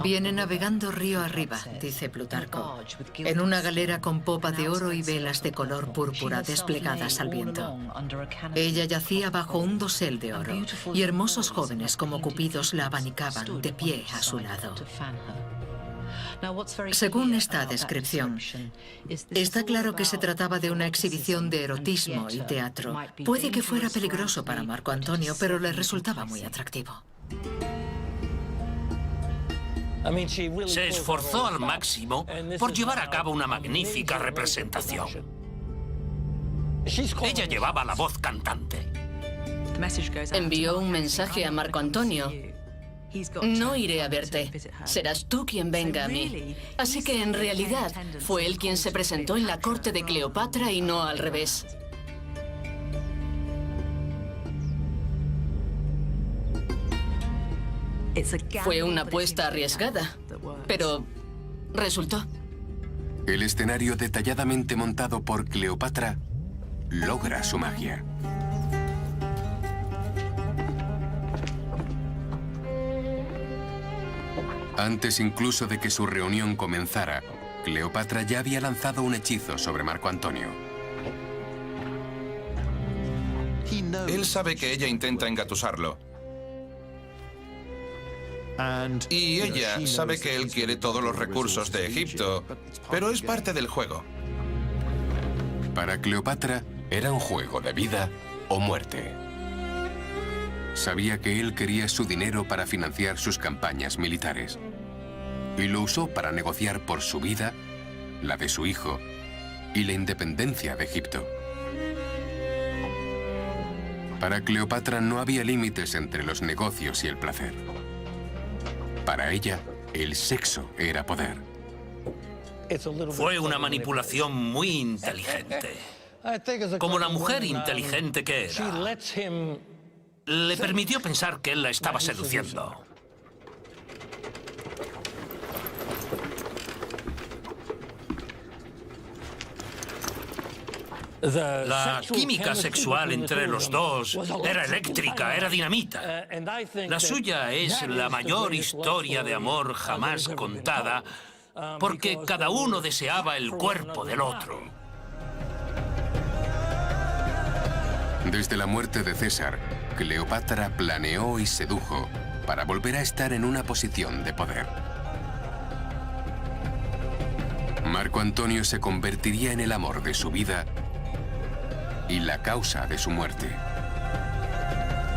Viene navegando río arriba, dice Plutarco, en una galera con popa de oro y velas de color púrpura desplegadas al viento. Ella yacía bajo un dosel de oro y hermosos jóvenes como cupidos la abanicaban de pie a su lado. Según esta descripción, está claro que se trataba de una exhibición de erotismo y teatro. Puede que fuera peligroso para Marco Antonio, pero le resultaba muy atractivo. Se esforzó al máximo por llevar a cabo una magnífica representación. Ella llevaba la voz cantante. Envió un mensaje a Marco Antonio. No iré a verte. Serás tú quien venga a mí. Así que en realidad fue él quien se presentó en la corte de Cleopatra y no al revés. Fue una apuesta arriesgada, pero resultó. El escenario detalladamente montado por Cleopatra logra su magia. Antes incluso de que su reunión comenzara, Cleopatra ya había lanzado un hechizo sobre Marco Antonio. Él sabe que ella intenta engatusarlo. Y ella sabe que él quiere todos los recursos de Egipto, pero es parte del juego. Para Cleopatra era un juego de vida o muerte. Sabía que él quería su dinero para financiar sus campañas militares. Y lo usó para negociar por su vida, la de su hijo y la independencia de Egipto. Para Cleopatra no había límites entre los negocios y el placer. Para ella, el sexo era poder. Fue una manipulación muy inteligente. Como la mujer inteligente que era, le permitió pensar que él la estaba seduciendo. La química sexual entre los dos era eléctrica, era dinamita. La suya es la mayor historia de amor jamás contada, porque cada uno deseaba el cuerpo del otro. Desde la muerte de César, Cleopatra planeó y sedujo para volver a estar en una posición de poder. Marco Antonio se convertiría en el amor de su vida y la causa de su muerte.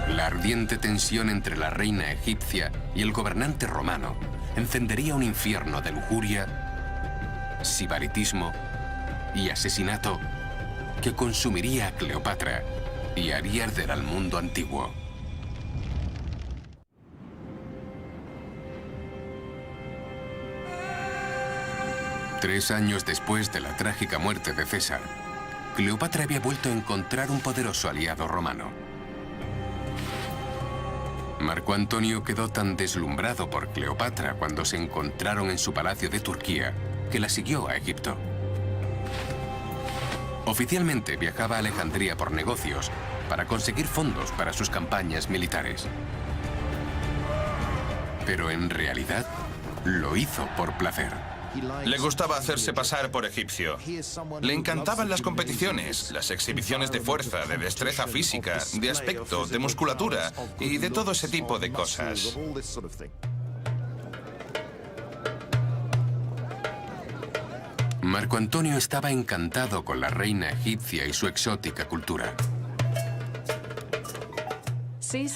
La ardiente tensión entre la reina egipcia y el gobernante romano encendería un infierno de lujuria, sibaritismo y asesinato que consumiría a Cleopatra y haría arder al mundo antiguo. Tres años después de la trágica muerte de César, Cleopatra había vuelto a encontrar un poderoso aliado romano. Marco Antonio quedó tan deslumbrado por Cleopatra cuando se encontraron en su palacio de Turquía que la siguió a Egipto. Oficialmente viajaba a Alejandría por negocios para conseguir fondos para sus campañas militares. Pero en realidad lo hizo por placer. Le gustaba hacerse pasar por egipcio. Le encantaban las competiciones, las exhibiciones de fuerza, de destreza física, de aspecto, de musculatura y de todo ese tipo de cosas. Marco Antonio estaba encantado con la reina egipcia y su exótica cultura.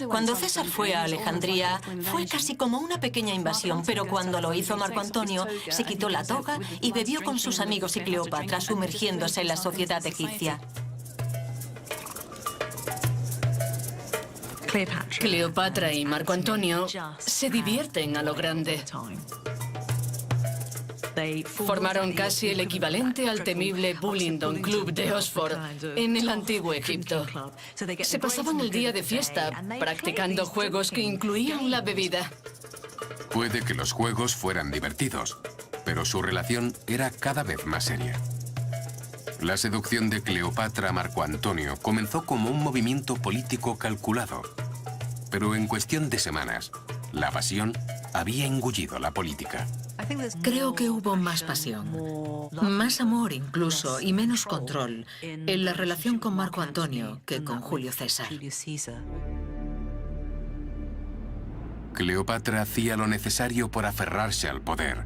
Cuando César fue a Alejandría, fue casi como una pequeña invasión, pero cuando lo hizo Marco Antonio, se quitó la toga y bebió con sus amigos y Cleopatra, sumergiéndose en la sociedad egipcia. Cleopatra y Marco Antonio se divierten a lo grande. Formaron casi el equivalente al temible Bullingdon Club de Oxford en el antiguo Egipto. Se pasaban el día de fiesta practicando juegos que incluían la bebida. Puede que los juegos fueran divertidos, pero su relación era cada vez más seria. La seducción de Cleopatra a Marco Antonio comenzó como un movimiento político calculado, pero en cuestión de semanas, la pasión había engullido la política. Creo que hubo más pasión, más amor incluso y menos control en la relación con Marco Antonio que con Julio César. Cleopatra hacía lo necesario por aferrarse al poder.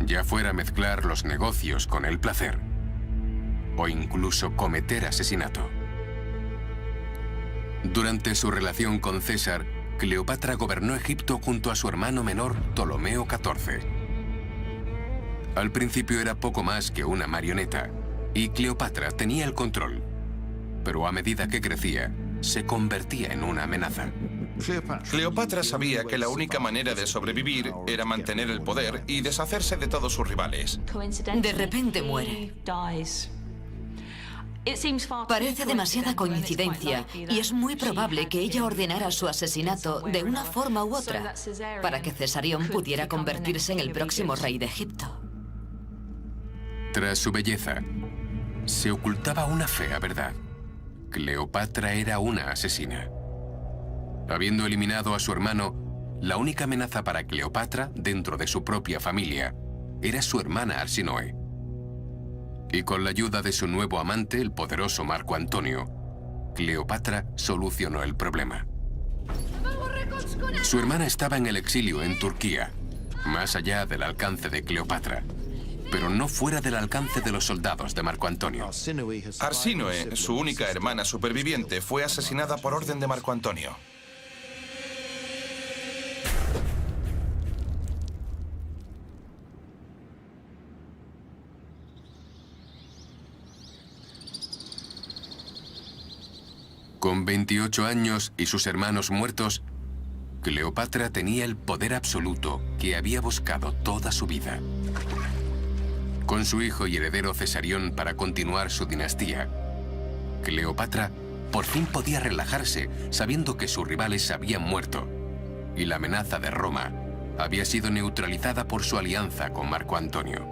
Ya fuera mezclar los negocios con el placer, o incluso cometer asesinato. Durante su relación con César, Cleopatra gobernó Egipto junto a su hermano menor, Ptolomeo XIV. Al principio era poco más que una marioneta, y Cleopatra tenía el control. Pero a medida que crecía, se convertía en una amenaza. Cleopatra sabía que la única manera de sobrevivir era mantener el poder y deshacerse de todos sus rivales. De repente muere. Parece demasiada coincidencia y es muy probable que ella ordenara su asesinato de una forma u otra para que Cesarión pudiera convertirse en el próximo rey de Egipto. Tras su belleza, se ocultaba una fea verdad. Cleopatra era una asesina. Habiendo eliminado a su hermano, la única amenaza para Cleopatra dentro de su propia familia era su hermana Arsinoe. Y con la ayuda de su nuevo amante, el poderoso Marco Antonio, Cleopatra solucionó el problema. Su hermana estaba en el exilio en Turquía, más allá del alcance de Cleopatra, pero no fuera del alcance de los soldados de Marco Antonio. Arsinoe, su única hermana superviviente, fue asesinada por orden de Marco Antonio. Con 28 años y sus hermanos muertos, Cleopatra tenía el poder absoluto que había buscado toda su vida. Con su hijo y heredero Cesarión para continuar su dinastía, Cleopatra por fin podía relajarse sabiendo que sus rivales habían muerto y la amenaza de Roma había sido neutralizada por su alianza con Marco Antonio.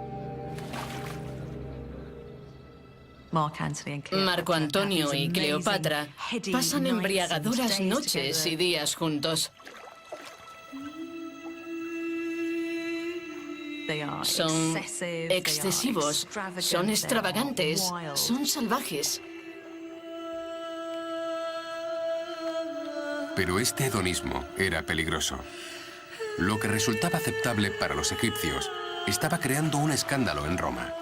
Marco Antonio y Cleopatra pasan embriagadoras noches y días juntos. Son excesivos, son extravagantes, son salvajes. Pero este hedonismo era peligroso. Lo que resultaba aceptable para los egipcios estaba creando un escándalo en Roma.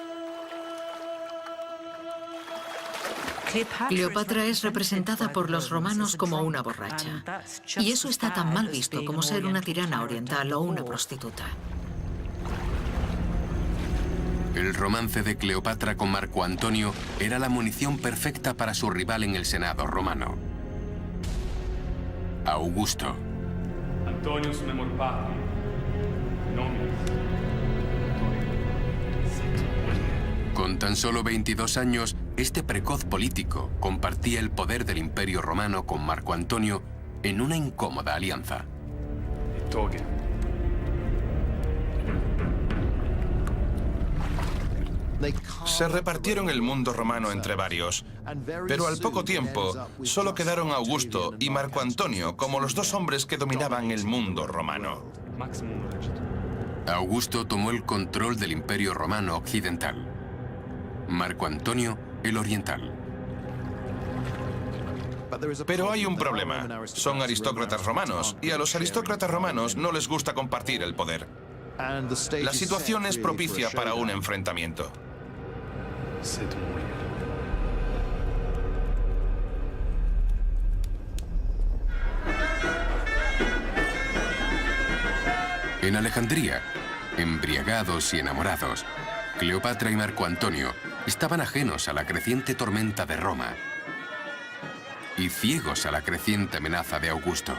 Cleopatra es representada por los romanos como una borracha. Y eso está tan mal visto como ser una tirana oriental o una prostituta. El romance de Cleopatra con Marco Antonio era la munición perfecta para su rival en el Senado romano, Augusto. Con tan solo 22 años, este precoz político compartía el poder del Imperio Romano con Marco Antonio en una incómoda alianza. Se repartieron el mundo romano entre varios, pero al poco tiempo solo quedaron Augusto y Marco Antonio como los dos hombres que dominaban el mundo romano. Augusto tomó el control del Imperio Romano Occidental, Marco Antonio el Oriental. Pero hay un problema. Son aristócratas romanos, y a los aristócratas romanos no les gusta compartir el poder. La situación es propicia para un enfrentamiento. En Alejandría, embriagados y enamorados, Cleopatra y Marco Antonio estaban ajenos a la creciente tormenta de Roma y ciegos a la creciente amenaza de Augusto.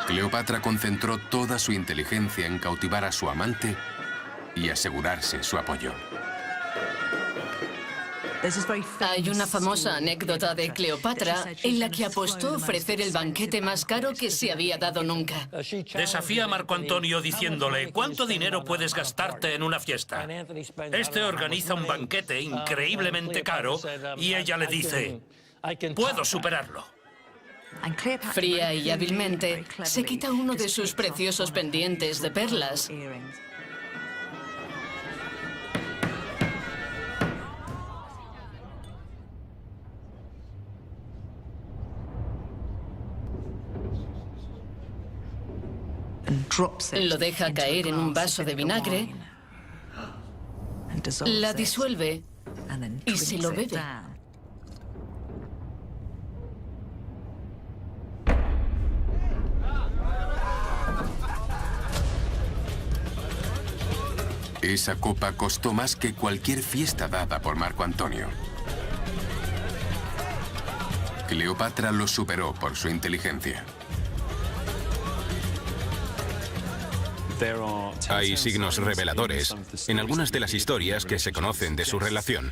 Cleopatra concentró toda su inteligencia en cautivar a su amante y asegurarse su apoyo. Hay una famosa anécdota de Cleopatra en la que apostó a ofrecer el banquete más caro que se había dado nunca. Desafía a Marco Antonio diciéndole: ¿cuánto dinero puedes gastarte en una fiesta? Este organiza un banquete increíblemente caro y ella le dice: puedo superarlo. Fría y hábilmente, se quita uno de sus preciosos pendientes de perlas. Lo deja caer en un vaso de vinagre, la disuelve y se lo bebe. Esa copa costó más que cualquier fiesta dada por Marco Antonio. Cleopatra lo superó por su inteligencia. Hay signos reveladores en algunas de las historias que se conocen de su relación,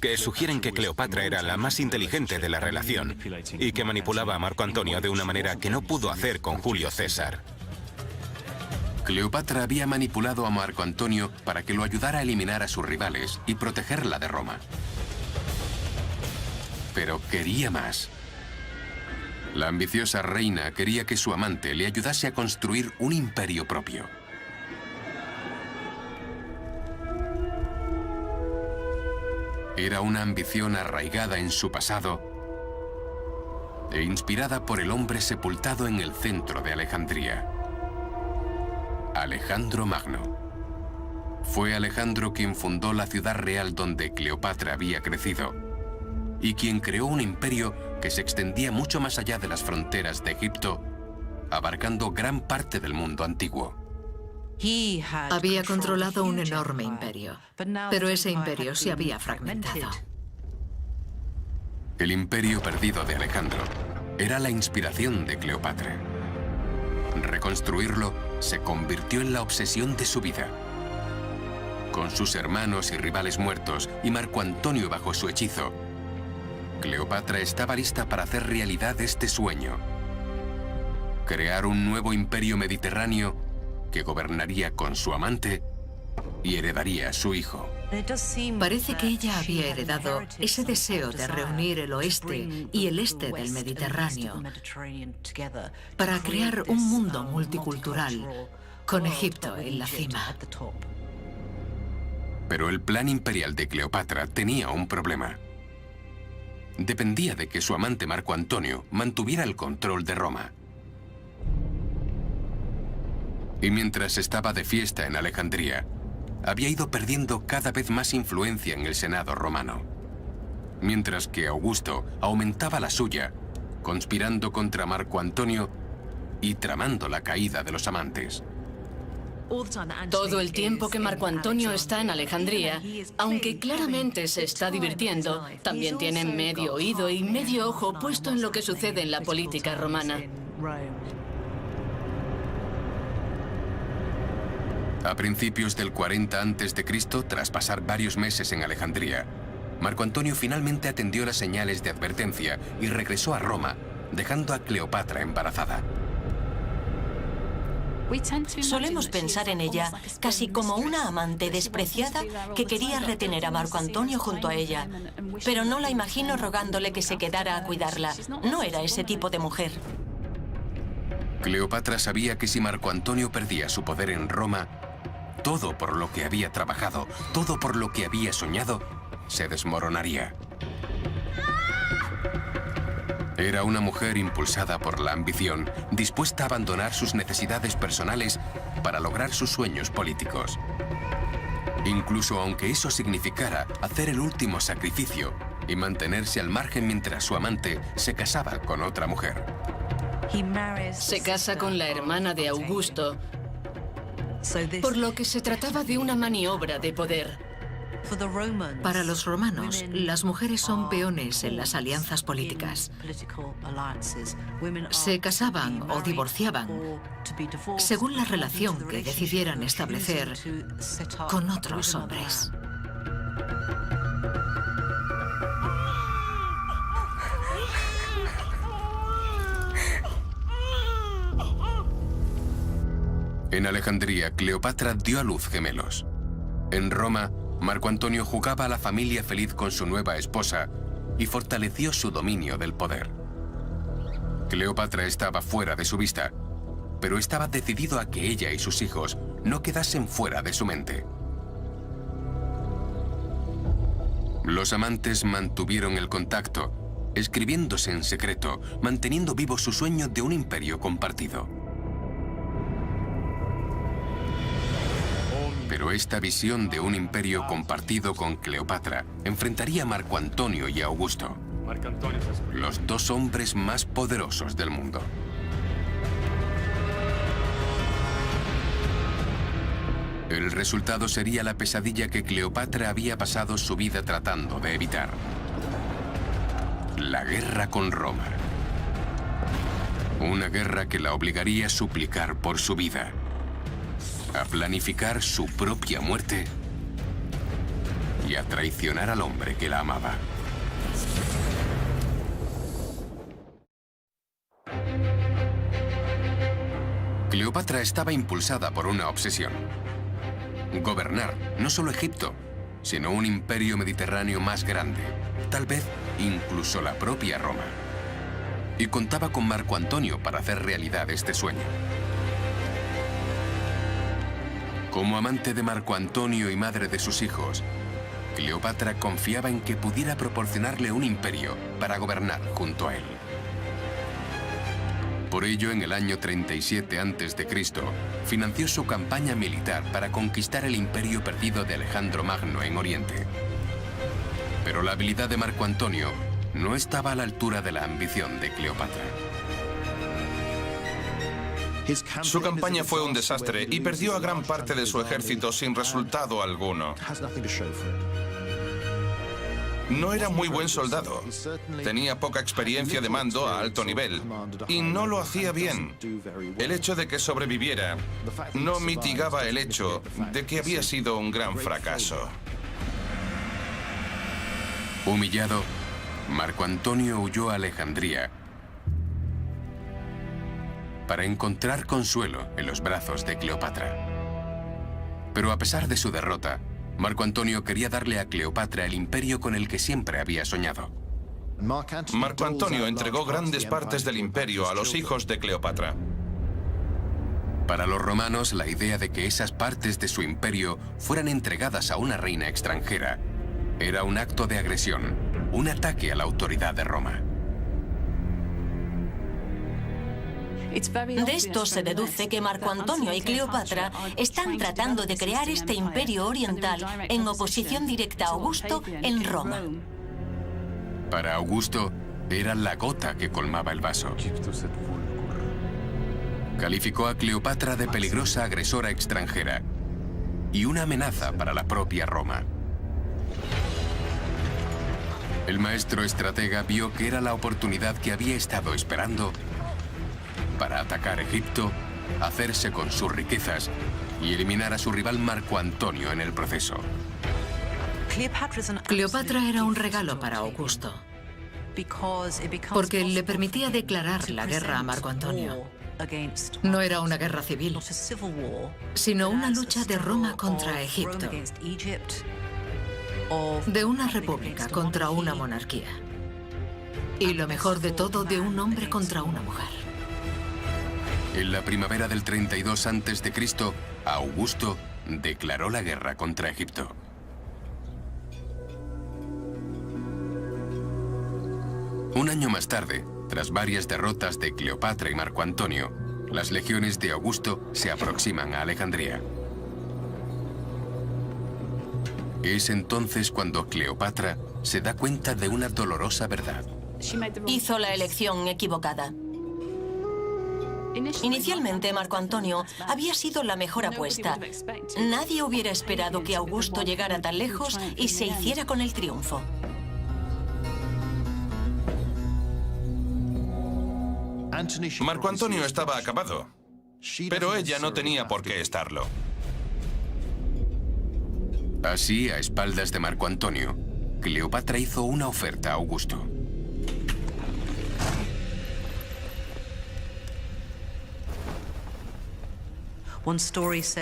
que sugieren que Cleopatra era la más inteligente de la relación y que manipulaba a Marco Antonio de una manera que no pudo hacer con Julio César. Cleopatra había manipulado a Marco Antonio para que lo ayudara a eliminar a sus rivales y protegerla de Roma. Pero quería más. La ambiciosa reina quería que su amante le ayudase a construir un imperio propio. Era una ambición arraigada en su pasado e inspirada por el hombre sepultado en el centro de Alejandría, Alejandro Magno. Fue Alejandro quien fundó la ciudad real donde Cleopatra había crecido y quien creó un imperio que se extendía mucho más allá de las fronteras de Egipto, abarcando gran parte del mundo antiguo. Había controlado un enorme imperio, pero ese imperio se había fragmentado. El imperio perdido de Alejandro era la inspiración de Cleopatra. Reconstruirlo se convirtió en la obsesión de su vida. Con sus hermanos y rivales muertos y Marco Antonio bajo su hechizo, Cleopatra estaba lista para hacer realidad este sueño: crear un nuevo imperio mediterráneo que gobernaría con su amante y heredaría a su hijo. Parece que ella había heredado ese deseo de reunir el oeste y el este del Mediterráneo para crear un mundo multicultural, con Egipto en la cima. Pero el plan imperial de Cleopatra tenía un problema. Dependía de que su amante Marco Antonio mantuviera el control de Roma. Y mientras estaba de fiesta en Alejandría, había ido perdiendo cada vez más influencia en el Senado romano. Mientras que Augusto aumentaba la suya, conspirando contra Marco Antonio y tramando la caída de los amantes. Todo el tiempo que Marco Antonio está en Alejandría, aunque claramente se está divirtiendo, también tiene medio oído y medio ojo puesto en lo que sucede en la política romana. A principios del 40 a.C., tras pasar varios meses en Alejandría, Marco Antonio finalmente atendió las señales de advertencia y regresó a Roma, dejando a Cleopatra embarazada. Solemos pensar en ella casi como una amante despreciada que quería retener a Marco Antonio junto a ella. Pero no la imagino rogándole que se quedara a cuidarla. No era ese tipo de mujer. Cleopatra sabía que si Marco Antonio perdía su poder en Roma, todo por lo que había trabajado, todo por lo que había soñado, se desmoronaría. Era una mujer impulsada por la ambición, dispuesta a abandonar sus necesidades personales para lograr sus sueños políticos. Incluso aunque eso significara hacer el último sacrificio y mantenerse al margen mientras su amante se casaba con otra mujer. Se casa con la hermana de Augusto, por lo que se trataba de una maniobra de poder. Para los romanos, las mujeres son peones en las alianzas políticas. Se casaban o divorciaban según la relación que decidieran establecer con otros hombres. En Alejandría, Cleopatra dio a luz gemelos. En Roma, Marco Antonio jugaba a la familia feliz con su nueva esposa y fortaleció su dominio del poder. Cleopatra estaba fuera de su vista, pero estaba decidido a que ella y sus hijos no quedasen fuera de su mente. Los amantes mantuvieron el contacto, escribiéndose en secreto, manteniendo vivo su sueño de un imperio compartido. Pero esta visión de un imperio compartido con Cleopatra enfrentaría a Marco Antonio y a Augusto, los dos hombres más poderosos del mundo. El resultado sería la pesadilla que Cleopatra había pasado su vida tratando de evitar: la guerra con Roma. Una guerra que la obligaría a suplicar por su vida, a planificar su propia muerte y a traicionar al hombre que la amaba. Cleopatra estaba impulsada por una obsesión: gobernar no solo Egipto, sino un imperio mediterráneo más grande, tal vez incluso la propia Roma. Y contaba con Marco Antonio para hacer realidad este sueño. Como amante de Marco Antonio y madre de sus hijos, Cleopatra confiaba en que pudiera proporcionarle un imperio para gobernar junto a él. Por ello, en el año 37 a.C., financió su campaña militar para conquistar el imperio perdido de Alejandro Magno en Oriente. Pero la habilidad de Marco Antonio no estaba a la altura de la ambición de Cleopatra. Su campaña fue un desastre y perdió a gran parte de su ejército sin resultado alguno. No era muy buen soldado. Tenía poca experiencia de mando a alto nivel y no lo hacía bien. El hecho de que sobreviviera no mitigaba el hecho de que había sido un gran fracaso. Humillado, Marco Antonio huyó a Alejandría para encontrar consuelo en los brazos de Cleopatra. Pero a pesar de su derrota, Marco Antonio quería darle a Cleopatra el imperio con el que siempre había soñado. Marco Antonio entregó grandes partes del imperio a los hijos de Cleopatra. Para los romanos, la idea de que esas partes de su imperio fueran entregadas a una reina extranjera era un acto de agresión, un ataque a la autoridad de Roma. De esto se deduce que Marco Antonio y Cleopatra están tratando de crear este imperio oriental en oposición directa a Augusto en Roma. Para Augusto, era la gota que colmaba el vaso. Calificó a Cleopatra de peligrosa agresora extranjera y una amenaza para la propia Roma. El maestro estratega vio que era la oportunidad que había estado esperando para atacar Egipto, hacerse con sus riquezas y eliminar a su rival Marco Antonio en el proceso. Cleopatra era un regalo para Augusto, porque le permitía declarar la guerra a Marco Antonio. No era una guerra civil, sino una lucha de Roma contra Egipto, de una república contra una monarquía, y lo mejor de todo, de un hombre contra una mujer. En la primavera del 32 a.C., Augusto declaró la guerra contra Egipto. Un año más tarde, tras varias derrotas de Cleopatra y Marco Antonio, las legiones de Augusto se aproximan a Alejandría. Es entonces cuando Cleopatra se da cuenta de una dolorosa verdad. Hizo la elección equivocada. Inicialmente, Marco Antonio había sido la mejor apuesta. Nadie hubiera esperado que Augusto llegara tan lejos y se hiciera con el triunfo. Marco Antonio estaba acabado, pero ella no tenía por qué estarlo. Así, a espaldas de Marco Antonio, Cleopatra hizo una oferta a Augusto.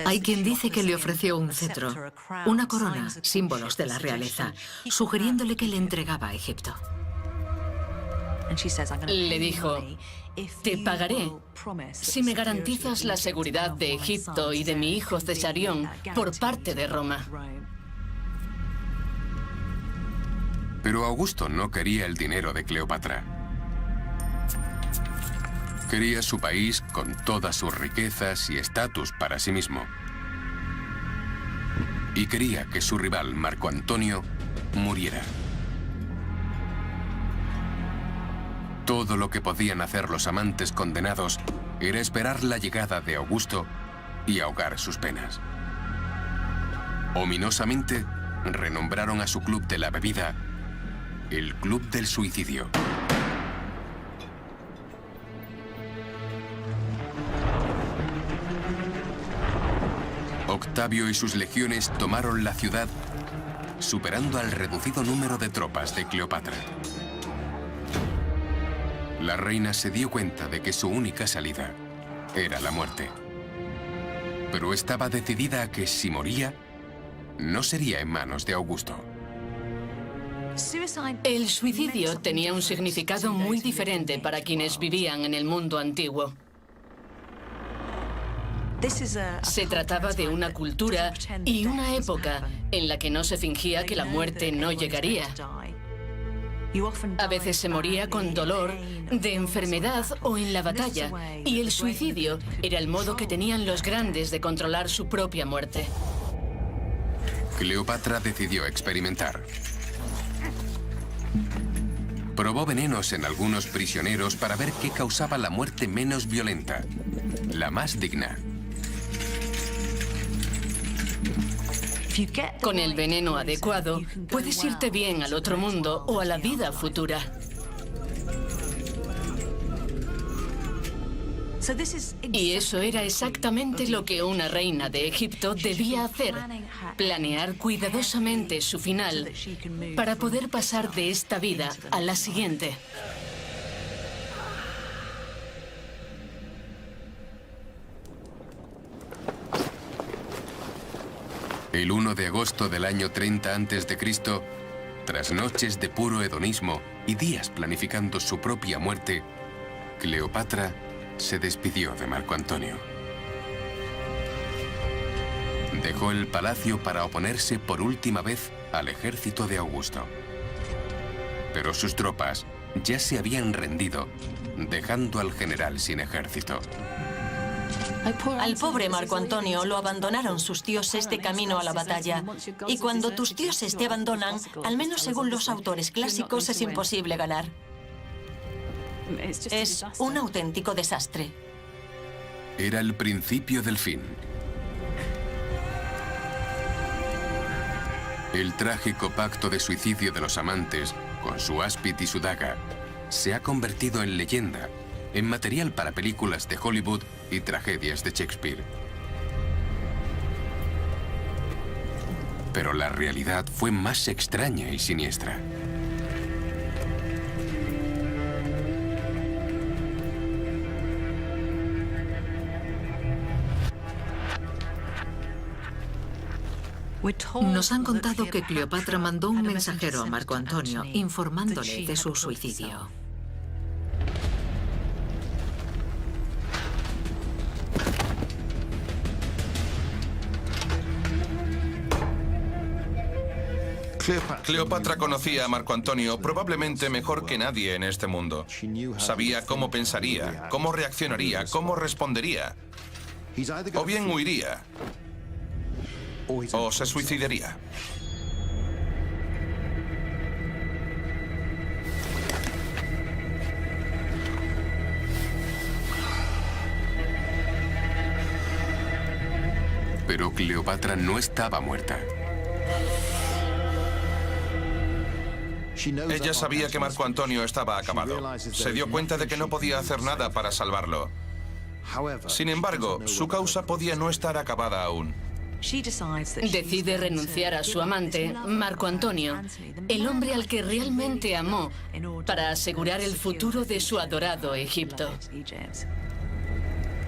Hay quien dice que le ofreció un cetro, una corona, símbolos de la realeza, sugiriéndole que le entregaba a Egipto. Le dijo: te pagaré si me garantizas la seguridad de Egipto y de mi hijo Cesarión por parte de Roma. Pero Augusto no quería el dinero de Cleopatra. Quería su país con todas sus riquezas y estatus para sí mismo. Y quería que su rival, Marco Antonio, muriera. Todo lo que podían hacer los amantes condenados era esperar la llegada de Augusto y ahogar sus penas. Ominosamente, renombraron a su club de la bebida el Club del Suicidio. Octavio y sus legiones tomaron la ciudad, superando al reducido número de tropas de Cleopatra. La reina se dio cuenta de que su única salida era la muerte. Pero estaba decidida a que si moría, no sería en manos de Augusto. El suicidio tenía un significado muy diferente para quienes vivían en el mundo antiguo. Se trataba de una cultura y una época en la que no se fingía que la muerte no llegaría. A veces se moría con dolor, de enfermedad o en la batalla, y el suicidio era el modo que tenían los grandes de controlar su propia muerte. Cleopatra decidió experimentar. Probó venenos en algunos prisioneros para ver qué causaba la muerte menos violenta, la más digna. Con el veneno adecuado, puedes irte bien al otro mundo o a la vida futura. Y eso era exactamente lo que una reina de Egipto debía hacer: planear cuidadosamente su final para poder pasar de esta vida a la siguiente. El 1 de agosto del año 30 a.C., tras noches de puro hedonismo y días planificando su propia muerte, Cleopatra se despidió de Marco Antonio. Dejó el palacio para oponerse por última vez al ejército de Augusto. Pero sus tropas ya se habían rendido, dejando al general sin ejército. Al pobre Marco Antonio lo abandonaron sus dioses de camino a la batalla. Y cuando tus dioses te abandonan, al menos según los autores clásicos, es imposible ganar. Es un auténtico desastre. Era el principio del fin. El trágico pacto de suicidio de los amantes, con su áspid y su daga, se ha convertido en leyenda, en material para películas de Hollywood y tragedias de Shakespeare. Pero la realidad fue más extraña y siniestra. Nos han contado que Cleopatra mandó un mensajero a Marco Antonio informándole de su suicidio. Cleopatra conocía a Marco Antonio probablemente mejor que nadie en este mundo. Sabía cómo pensaría, cómo reaccionaría, cómo respondería. O bien huiría, o se suicidaría. Pero Cleopatra no estaba muerta. Ella sabía que Marco Antonio estaba acabado. Se dio cuenta de que no podía hacer nada para salvarlo. Sin embargo, su causa podía no estar acabada aún. Decide renunciar a su amante, Marco Antonio, el hombre al que realmente amó, para asegurar el futuro de su adorado Egipto.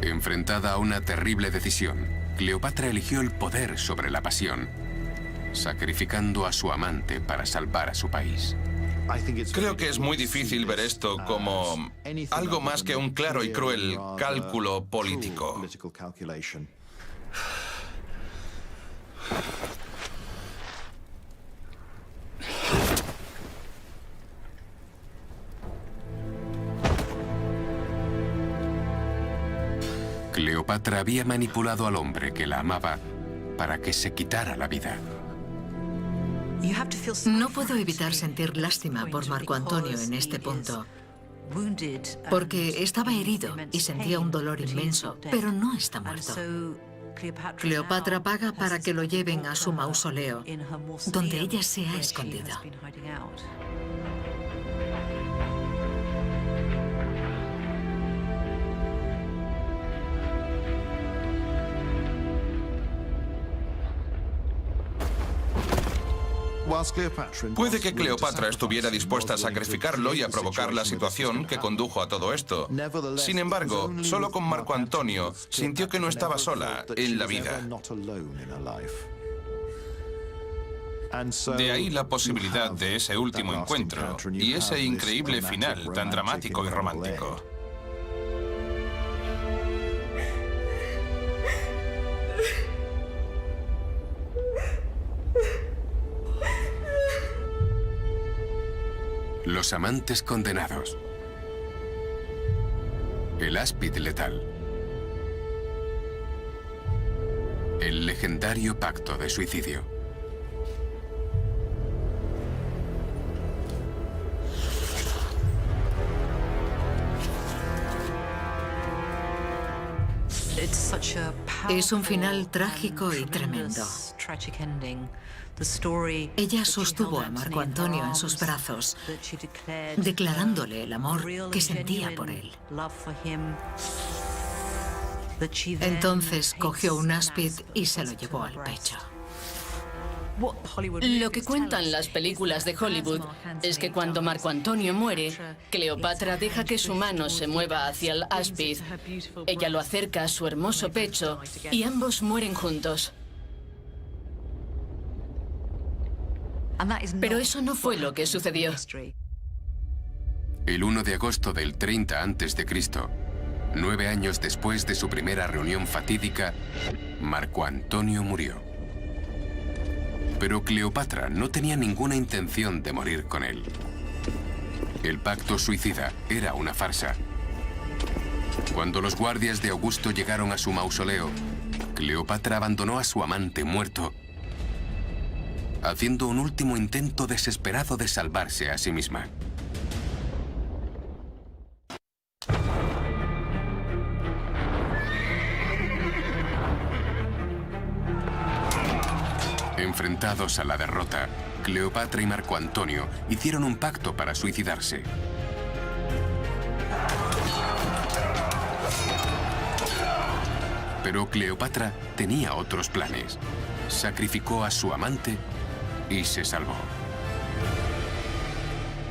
Enfrentada a una terrible decisión, Cleopatra eligió el poder sobre la pasión, sacrificando a su amante para salvar a su país. Creo que es muy difícil ver esto como algo más que un claro y cruel cálculo político. Cleopatra había manipulado al hombre que la amaba para que se quitara la vida. No puedo evitar sentir lástima por Marco Antonio en este punto, porque estaba herido y sentía un dolor inmenso, pero no está muerto. Cleopatra paga para que lo lleven a su mausoleo, donde ella se ha escondido. Puede que Cleopatra estuviera dispuesta a sacrificarlo y a provocar la situación que condujo a todo esto. Sin embargo, solo con Marco Antonio sintió que no estaba sola en la vida. De ahí la posibilidad de ese último encuentro y ese increíble final tan dramático y romántico. Los amantes condenados. El áspid letal. El legendario pacto de suicidio. Es un final trágico y tremendo. Ella sostuvo a Marco Antonio en sus brazos, declarándole el amor que sentía por él. Entonces cogió un áspid y se lo llevó al pecho. Lo que cuentan las películas de Hollywood es que cuando Marco Antonio muere, Cleopatra deja que su mano se mueva hacia el áspid. Ella lo acerca a su hermoso pecho y ambos mueren juntos. Pero eso no fue lo que sucedió. El 1 de agosto del 30 a.C., 9 años después de su primera reunión fatídica, Marco Antonio murió. Pero Cleopatra no tenía ninguna intención de morir con él. El pacto suicida era una farsa. Cuando los guardias de Augusto llegaron a su mausoleo, Cleopatra abandonó a su amante muerto, haciendo un último intento desesperado de salvarse a sí misma. Enfrentados a la derrota, Cleopatra y Marco Antonio hicieron un pacto para suicidarse. Pero Cleopatra tenía otros planes. Sacrificó a su amante y se salvó.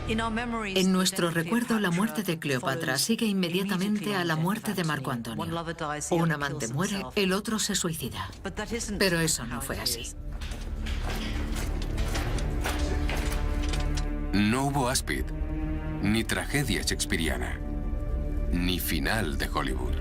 En nuestro recuerdo, la muerte de Cleopatra sigue inmediatamente a la muerte de Marco Antonio. Un amante muere, el otro se suicida. Pero eso no fue así. No hubo áspid, ni tragedia shakespeariana, ni final de Hollywood.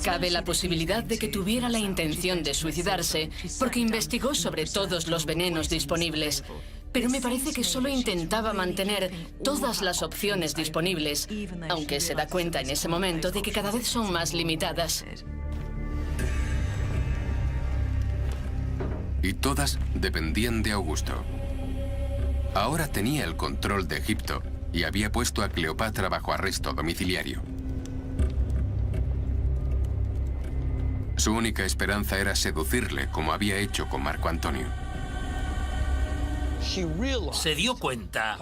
Cabe la posibilidad de que tuviera la intención de suicidarse porque investigó sobre todos los venenos disponibles. Pero me parece que solo intentaba mantener todas las opciones disponibles, aunque se da cuenta en ese momento de que cada vez son más limitadas. Y todas dependían de Augusto. Ahora tenía el control de Egipto y había puesto a Cleopatra bajo arresto domiciliario. Su única esperanza era seducirle, como había hecho con Marco Antonio. Se dio cuenta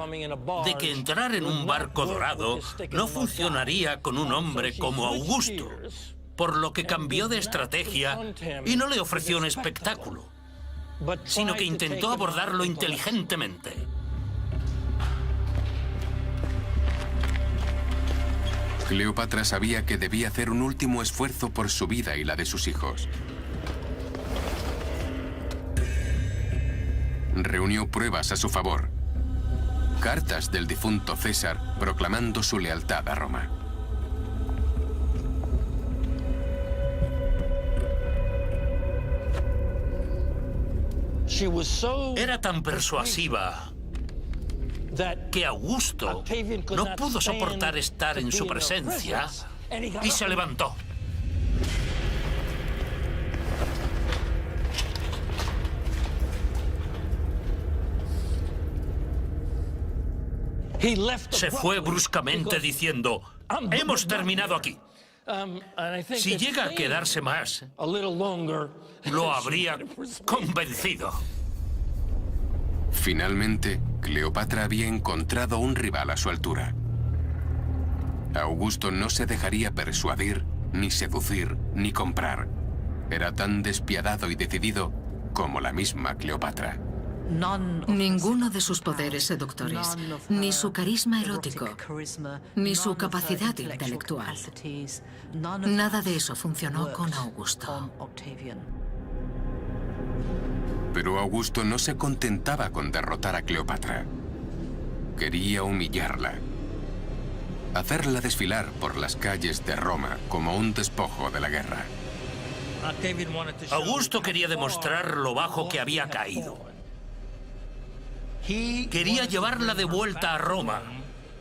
de que entrar en un barco dorado no funcionaría con un hombre como Augusto, por lo que cambió de estrategia y no le ofreció un espectáculo, sino que intentó abordarlo inteligentemente. Cleopatra sabía que debía hacer un último esfuerzo por su vida y la de sus hijos. Reunió pruebas a su favor. Cartas del difunto César proclamando su lealtad a Roma. Era tan persuasiva que Augusto no pudo soportar estar en su presencia y se levantó. Se fue bruscamente diciendo: hemos terminado aquí. Si llega a quedarse más, lo habría convencido. Finalmente, Cleopatra había encontrado un rival a su altura. Augusto no se dejaría persuadir, ni seducir, ni comprar. Era tan despiadado y decidido como la misma Cleopatra. Ninguno de sus poderes seductores, ni su carisma erótico, ni su capacidad intelectual. Nada de eso funcionó con Augusto. Pero Augusto no se contentaba con derrotar a Cleopatra. Quería humillarla. Hacerla desfilar por las calles de Roma como un despojo de la guerra. Augusto quería demostrar lo bajo que había caído. Quería llevarla de vuelta a Roma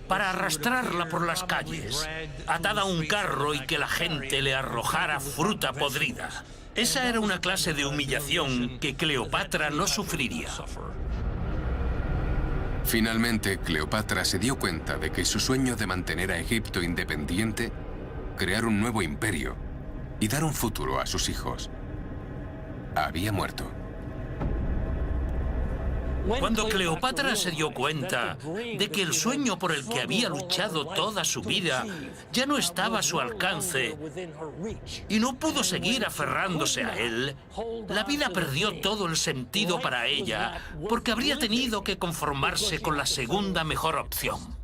para arrastrarla por las calles, atada a un carro y que la gente le arrojara fruta podrida. Esa era una clase de humillación que Cleopatra no sufriría. Finalmente, Cleopatra se dio cuenta de que su sueño de mantener a Egipto independiente, crear un nuevo imperio y dar un futuro a sus hijos, había muerto. Cuando Cleopatra se dio cuenta de que el sueño por el que había luchado toda su vida ya no estaba a su alcance y no pudo seguir aferrándose a él, la vida perdió todo el sentido para ella porque habría tenido que conformarse con la segunda mejor opción.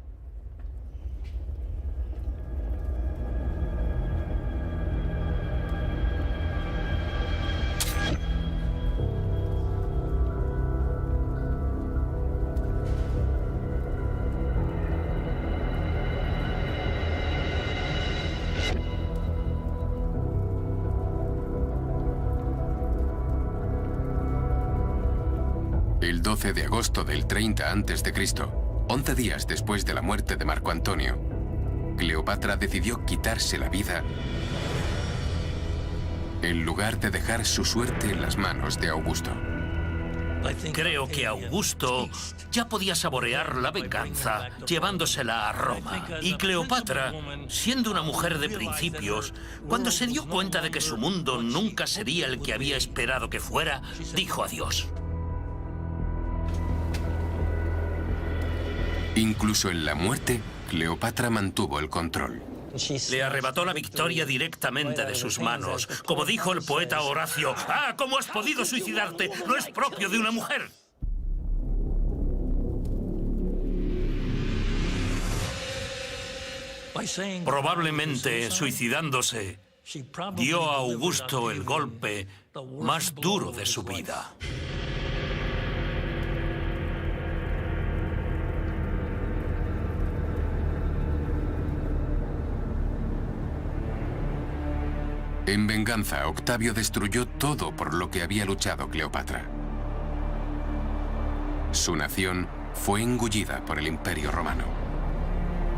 El 12 de agosto del 30 a.C., 11 días después de la muerte de Marco Antonio, Cleopatra decidió quitarse la vida en lugar de dejar su suerte en las manos de Augusto. Creo que Augusto ya podía saborear la venganza llevándosela a Roma. Y Cleopatra, siendo una mujer de principios, cuando se dio cuenta de que su mundo nunca sería el que había esperado que fuera, dijo adiós. Incluso en la muerte, Cleopatra mantuvo el control. Le arrebató la victoria directamente de sus manos. Como dijo el poeta Horacio, ¡ah, cómo has podido suicidarte! No es propio de una mujer. Probablemente, suicidándose, dio a Augusto el golpe más duro de su vida. En venganza, Octavio destruyó todo por lo que había luchado Cleopatra. Su nación fue engullida por el Imperio Romano.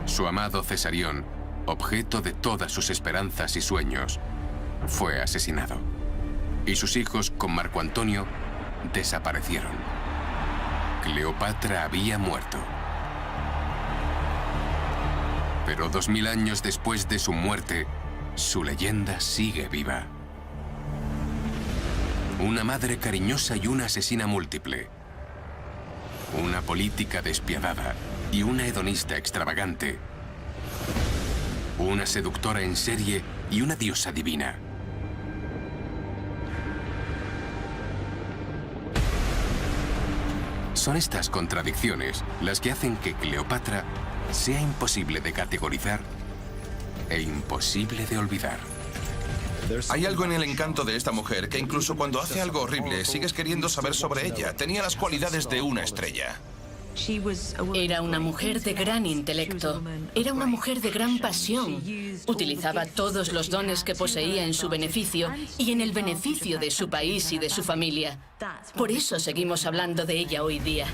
Su amado Cesarión, objeto de todas sus esperanzas y sueños, fue asesinado. Y sus hijos, con Marco Antonio, desaparecieron. Cleopatra había muerto. Pero 2000 años después de su muerte, su leyenda sigue viva. Una madre cariñosa y una asesina múltiple. Una política despiadada y una hedonista extravagante. Una seductora en serie y una diosa divina. Son estas contradicciones las que hacen que Cleopatra sea imposible de categorizar e imposible de olvidar. Hay algo en el encanto de esta mujer que incluso cuando hace algo horrible sigues queriendo saber sobre ella. Tenía las cualidades de una estrella. Era una mujer de gran intelecto. Era una mujer de gran pasión. Utilizaba todos los dones que poseía en su beneficio y en el beneficio de su país y de su familia. Por eso seguimos hablando de ella hoy día.